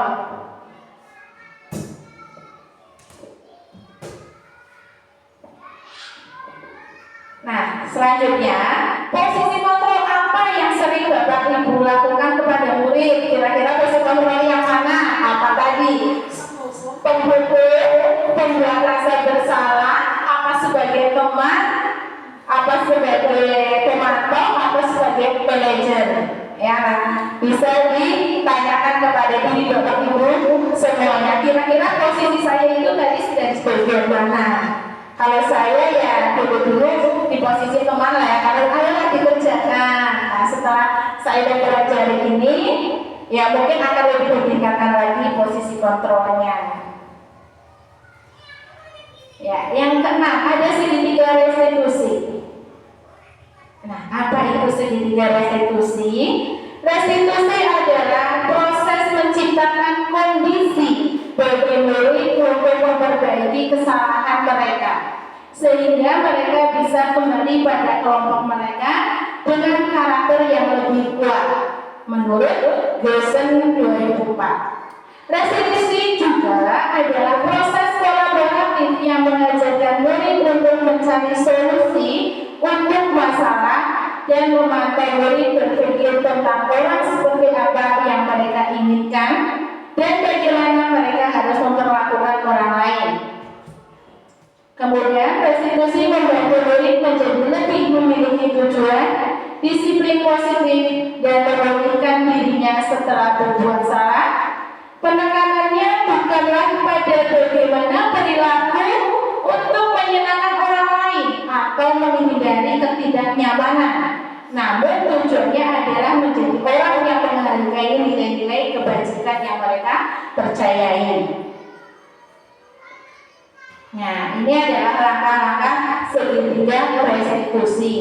Nah, selanjutnya posisi kontrol apa yang sering Bapak Ibu lakukan kepada murid? Kira-kira posisi kontrol yang mana? Apa tadi? Penghukum, pembuat rasa bersalah, apa sebagai teman, apa sebagai pemantau, apa sebagai manajer. Ya, bisa ditanyakan kepada diri Bapak Ibu semuanya. Kira-kira posisi saya itu tadi sudah di bagian mana? Kalau saya ya dulu di posisi teman lah ya, kalau saya lagi kerja. Nah, setelah saya udah belajar ini, ya mungkin akan lebih ditingkatkan lagi posisi kontrolnya. Ya, yang keenam ada segitiga restitusi. Nah, apa itu segitiga restitusi? Restitusi adalah proses menciptakan kondisi bagi murid untuk memperbaiki kesalahan mereka, sehingga mereka bisa kembali pada kelompok mereka dengan karakter yang lebih kuat menurut Gleason 2004. Restitusi juga adalah proses kolaboratif yang mengajarkan murid untuk mencari solusi untuk masalah dan memantau murid berpikir tentang orang seperti apa yang mereka inginkan dan bagaimana mereka harus memperlakukan orang lain. Kemudian, restitusi membantu murid menjadi lebih memiliki tujuan, disiplin positif, dan memulihkan dirinya setelah berbuat salah. Penekanannya bukanlah pada bagaimana perilaku untuk menyenangkan orang lain atau menghindari ketidaknyamanan, namun tujuannya adalah menjadi orang yang menghargai nilai-nilai kebajikan yang mereka percayai. Nah, ini adalah langkah-langkah segitiga restitusi.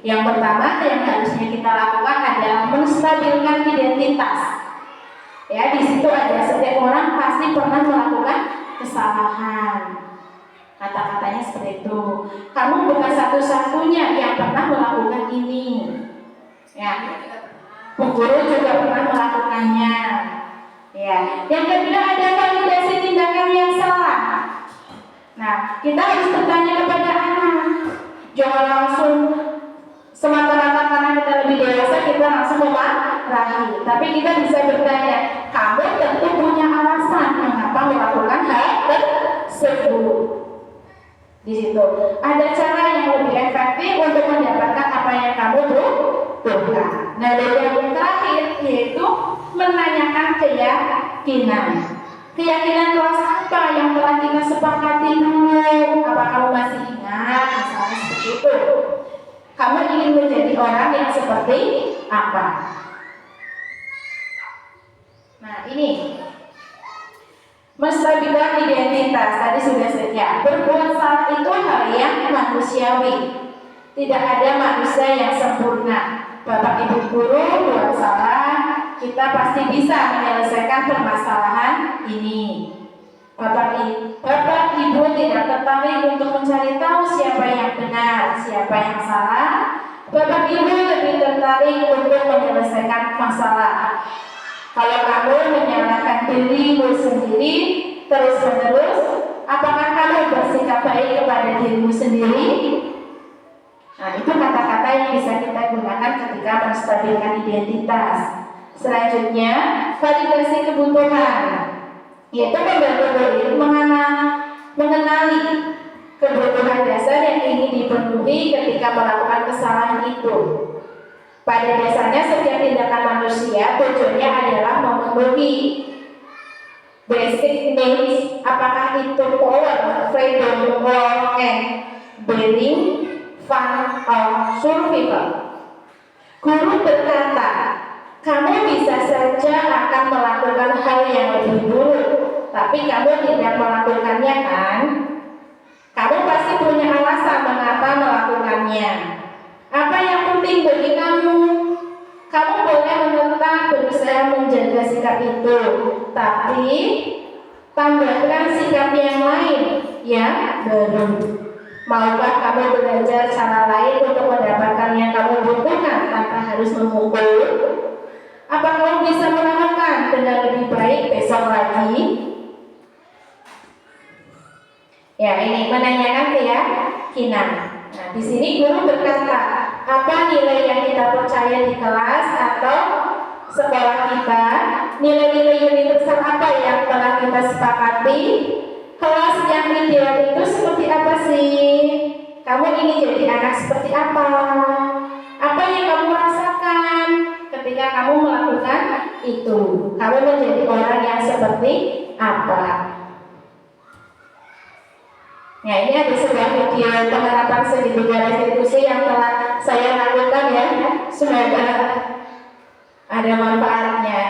Yang pertama yang harusnya kita lakukan adalah menstabilkan identitas. Ya, di situ ada setiap orang pasti pernah melakukan kesalahan. Kata-katanya seperti itu. Kamu bukan satu-satunya yang pernah melakukan ini. Ya, Bu Guru juga pernah melakukannya. Ya, yang kedua ada validasi tindakan yang salah. Nah, kita harus bertanya kepada anak. Jangan langsung semata-mata karena kita lebih dewasa kita langsung memarahi. Tapi kita bisa bertanya, kamu tentu punya alasan mengapa melakukan hal tersebut. Di situ ada cara yang lebih efektif untuk mendapatkan apa yang kamu butuhkan. Nah, dan yang terakhir yaitu menanyakan keyakinan. Keyakinan kelas apa yang telah kita sepakati dulu? Apa kamu masih ingat? Misalnya seperti itu. Kamu ingin menjadi orang yang seperti apa? Nah, ini menstabilkan identitas. Tadi sudah saja. Berbuat salah itu hal yang manusiawi. Tidak ada manusia yang sempurna. Bapak Ibu guru buat salah, kita pasti bisa menyelesaikan permasalahan ini. Bapak Ibu tidak tertarik untuk mencari tahu siapa yang benar, siapa yang salah. Bapak Ibu lebih tertarik untuk menyelesaikan masalah. Kalau kamu menyalahkan dirimu sendiri terus-menerus, apakah kamu bersikap baik kepada dirimu sendiri? Nah, itu kata-kata yang bisa kita gunakan ketika menstabilkan identitas. Selanjutnya, validasi kebutuhan, yaitu membantu murid mengenali kebutuhan dasar yang ingin dipenuhi ketika melakukan kesalahan itu. Pada dasarnya setiap tindakan manusia tujuannya adalah memenuhi basic needs, apakah itu power, freedom, love, and being, fun, or survival. Guru berkata, kamu bisa saja akan melakukan hal yang lebih buruk, tapi kamu tidak melakukannya kan? Kamu pasti punya alasan mengapa melakukannya. Apa yang penting bagi kamu? Kamu boleh menentang, berusaha menjaga sikap itu, tapi tambahkan sikap yang lain yang baru. Maukah kamu belajar cara lain untuk mendapatkan yang kamu butuhkan tanpa harus memukul? Apa kamu bisa melakukan dengan lebih baik besok lagi? Ya, ini menanyakan keyakinan. Nah, di sini guru berkata, apa nilai yang kita percaya di kelas atau sekolah kita, nilai-nilai unit besar apa yang telah kita sepakati? Kelas yang ideal itu seperti apa sih? Kamu ingin jadi anak seperti apa? Apa yang kamu rasakan ketika kamu melakukan itu? Kamu menjadi orang yang seperti apa? Ya, ini ada sebuah video penerapan segitiga restitusi yang telah saya lakukan ya. Semoga ada manfaatnya.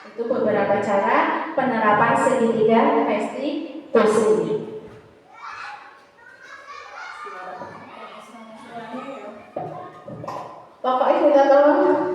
Itu beberapa cara penerapan segitiga restitusi. Pokoknya kita tolong.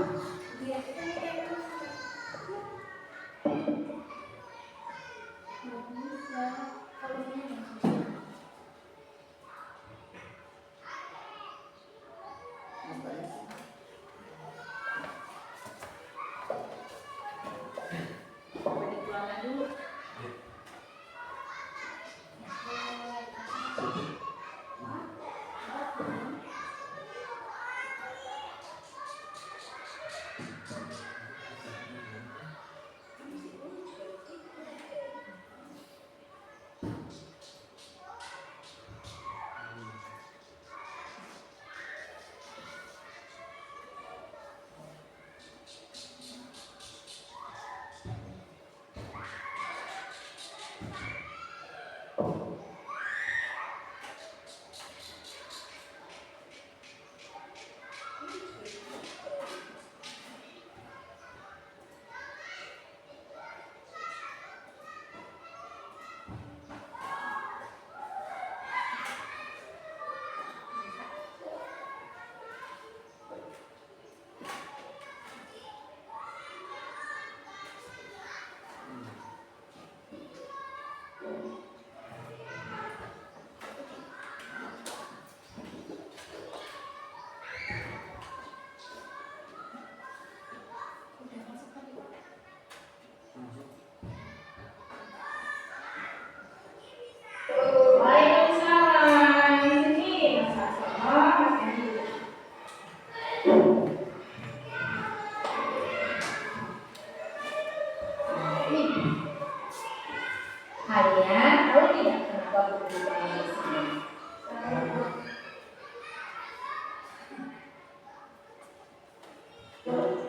Kalian tahu tidak kenapa buku di sini?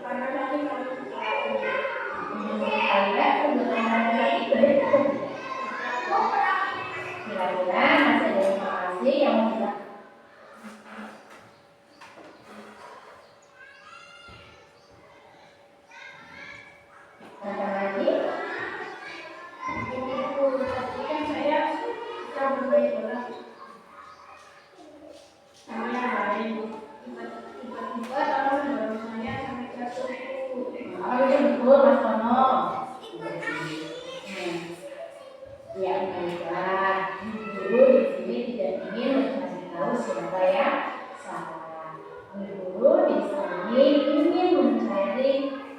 Karena nanti kalian sebenarnya itu kira-kira masih ada informasi yang mau kita lagi? Kan saya suka bermain bola sama yang lain. Tiba-tiba teman baru saya sampai jatuh. Oh iya betul Mas Tono. Ya baiklah. Guru di sini tidak ingin mencari tahu siapa yang salah. Guru di sini ingin mencari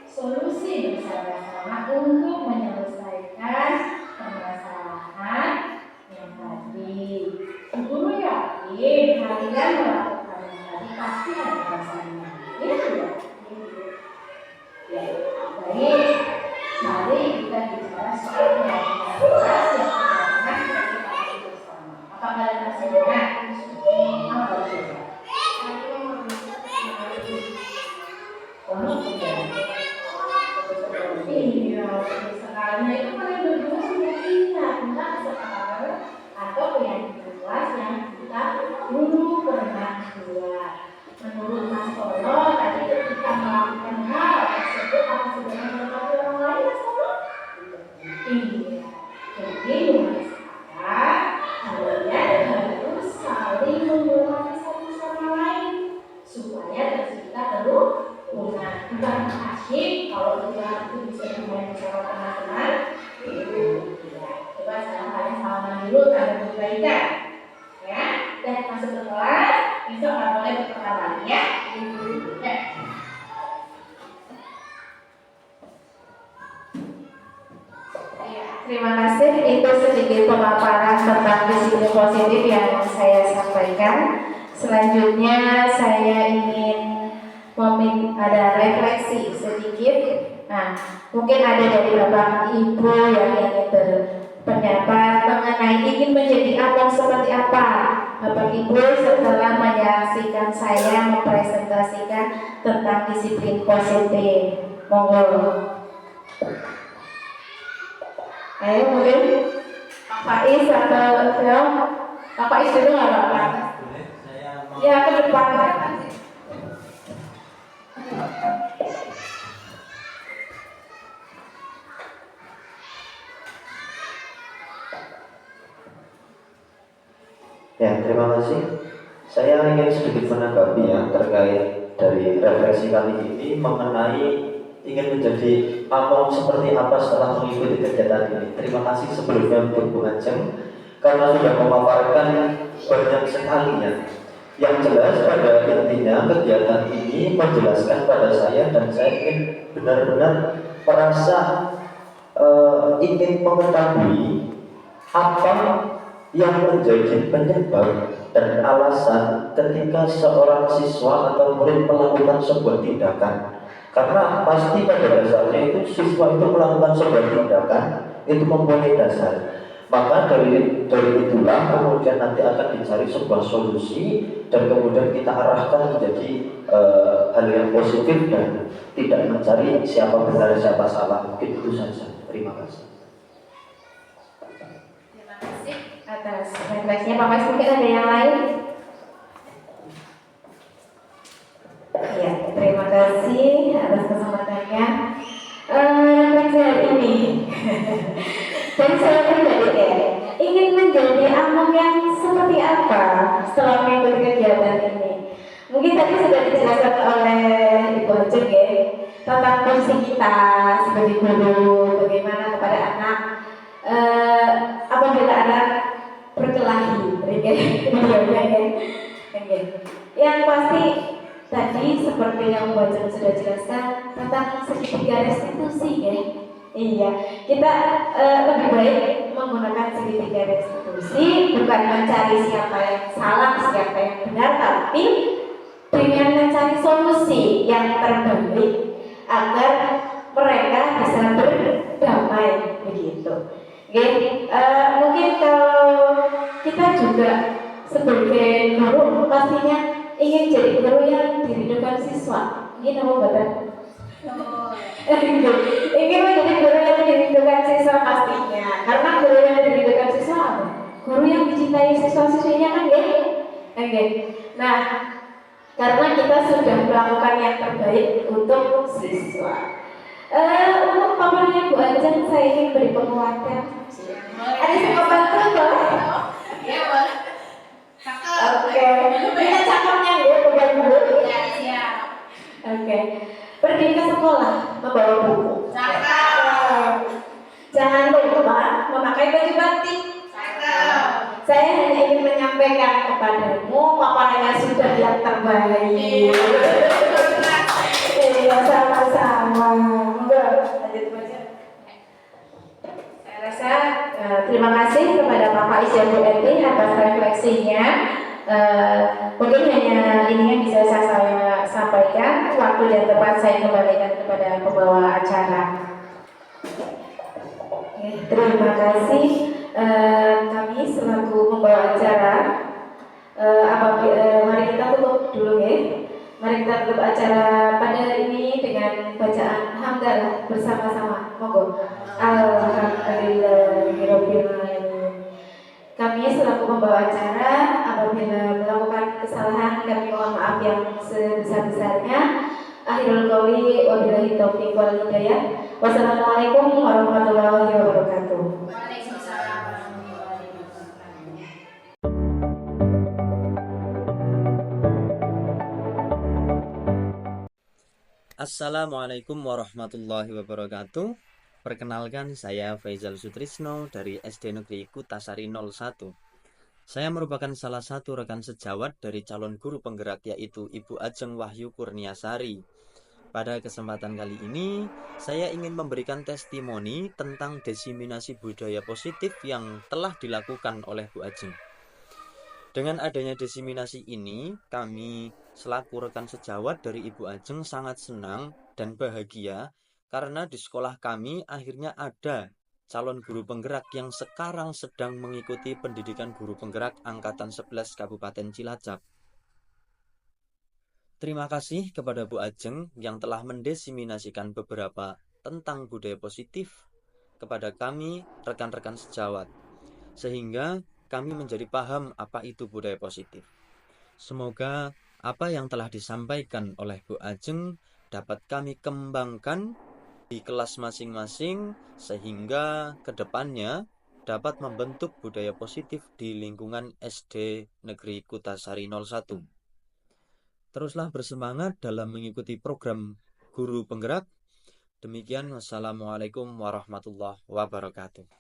solusi bersama-sama untuk menyelesaikan permasalahan yang tadi. Guru yakin kalian melakukan yang tadi pasti ada rasanya. Iya tidak? Ya, baik. Mari kita bicara soal keyakinan keras yang pernah kita sepakati bersama. Apa kalian masih ingat? Apa itu? Iya, sekarang itu kalian berdua sudah ingat tentang kesepakatan atau keyakinan kelas yang kita dulu pernah buat. Menurut Mas Tono, tadi ketika melakukan hal tersebut apa sudah menghormati orang lain, Mas Tono? Iya. Jadi mulai sekarang kalian harus saling menghormati satu sama lain supaya tercipta kerukunan. Bukan asyik kalau kita itu bisa bermain bersama teman-teman. Ya. Coba sekarang kalian salaman dulu tanda kebaikan. Ya, dan masuk ke kelas. Besok nggak boleh bertengkar lagi ya. Ya. pemaparan tentang disiplin positif yang saya sampaikan. Selanjutnya saya ingin ada refleksi sedikit. Nah, mungkin ada dari Bapak Ibu yang ingin berpendapat mengenai ingin menjadi abang seperti apa. Bapak Ibu setelah menyaksikan saya mempresentasikan tentang disiplin positif, monggo. Ayo mungkin Pak Faiz atau ya, Pak Faiz dulu nggak apa-apa. Ya ke depan. Ya, terima kasih. Saya ingin sedikit menanggapi ya terkait dari refleksi kali ini mengenai ingin menjadi among seperti apa setelah mengikuti kegiatan ini. Terima kasih sebelumnya untuk Bu Ajeng karena sudah memaparkan banyak sekali ya. Yang jelas pada intinya kegiatan ini menjelaskan pada saya dan saya ingin benar-benar merasa ingin mengetahui apa yang menjadi penyebab dan alasan ketika seorang siswa atau murid melakukan sebuah tindakan. Karena pasti pada dasarnya itu siswa itu melakukan sebuah tindakan itu mempunyai dasar. Maka dari itulah kemudian nanti akan dicari sebuah solusi dan kemudian kita arahkan menjadi hal yang positif dan tidak mencari siapa benar siapa salah. Mungkin itu saja. Terima kasih. Atas refleksinya Pak Mas, mungkin ada yang lain? Ya, terima kasih atas kesempatannya. Refleksi hari ini dan saya pribadi ingin menjadi among yang seperti apa setelah mengikuti kegiatan ini. Mungkin tadi sudah dijelaskan oleh Ibu Ajeng ya tentang fungsi kita sebagai guru, bagaimana kepada anak apabila anak berkelahi, yang pasti tadi seperti yang Bu Ajeng sudah jelaskan tentang segitiga restitusi ya. Iya, kita lebih baik menggunakan segitiga restitusi bukan mencari siapa yang salah, siapa yang benar, tapi dengan mencari solusi yang terbaik agar mereka bisa berdamai begitu. Oke, mungkin kalau kita juga sebagai guru pastinya ingin jadi guru yang dirindukan siswa. Ini apa badan? Ingin menjadi guru yang dirindukan siswa pastinya. Karena guru yang dirindukan siswa apa? Guru yang dicintai siswa-siswinya kan ya? Oke. Nah, karena kita sudah melakukan yang terbaik untuk siswa. Untuk paparnya Bu Ajeng saya ingin beri penguatan. Ada yang bantu boleh? Ya boleh. Oke. Kita cakapnya ya pegang dulu. Ya siap. Oke. Pergi ke sekolah membawa buku. Cakep. Jangan lupa memakai baju batik. Cakep. Saya hanya ingin menyampaikan kepadamu paparannya sudah yang terbaik. Iya, sama-sama. Enggak, lanjut baca. Saya rasa terima kasih kepada Pak Faiz dan Bu Eti atas refleksinya. Mungkin hanya ini yang bisa saya sampaikan. Waktu dan tempat saya kembalikan kepada pembawa acara. Terima kasih. Kami selaku pembawa acara, mari kita tutup dulu ya. Mari kita tutup acara pada hari ini dengan bacaan hamdalah bersama-sama. Monggo. Alhamdulillahirabbil alamin. Kami selaku pembawa acara apabila melakukan kesalahan kami mohon maaf yang sebesar-besarnya. Akhirul qouli wabillahi taufiq wal hidayah. Wassalamualaikum warahmatullahi wabarakatuh. Waalaikumsalam warahmatullahi wabarakatuh. Assalamualaikum warahmatullahi wabarakatuh. Perkenalkan, saya Faizal Sutrisno dari SD Negeri Kutasari 01. Saya merupakan salah satu rekan sejawat dari calon guru penggerak yaitu Ibu Ajeng Wahyu Kurniasari. Pada kesempatan kali ini, saya ingin memberikan testimoni tentang diseminasi budaya positif yang telah dilakukan oleh Bu Ajeng. Dengan adanya diseminasi ini, kami selaku rekan sejawat dari Ibu Ajeng sangat senang dan bahagia karena di sekolah kami akhirnya ada calon guru penggerak yang sekarang sedang mengikuti pendidikan guru penggerak Angkatan 11 Kabupaten Cilacap. Terima kasih kepada Bu Ajeng yang telah mendiseminasikan beberapa tentang budaya positif kepada kami rekan-rekan sejawat, sehingga kami menjadi paham apa itu budaya positif. Semoga apa yang telah disampaikan oleh Bu Ajeng dapat kami kembangkan di kelas masing-masing sehingga kedepannya dapat membentuk budaya positif di lingkungan SD Negeri Kutasari 01. Teruslah bersemangat dalam mengikuti program Guru Penggerak. Demikian, wassalamualaikum warahmatullahi wabarakatuh.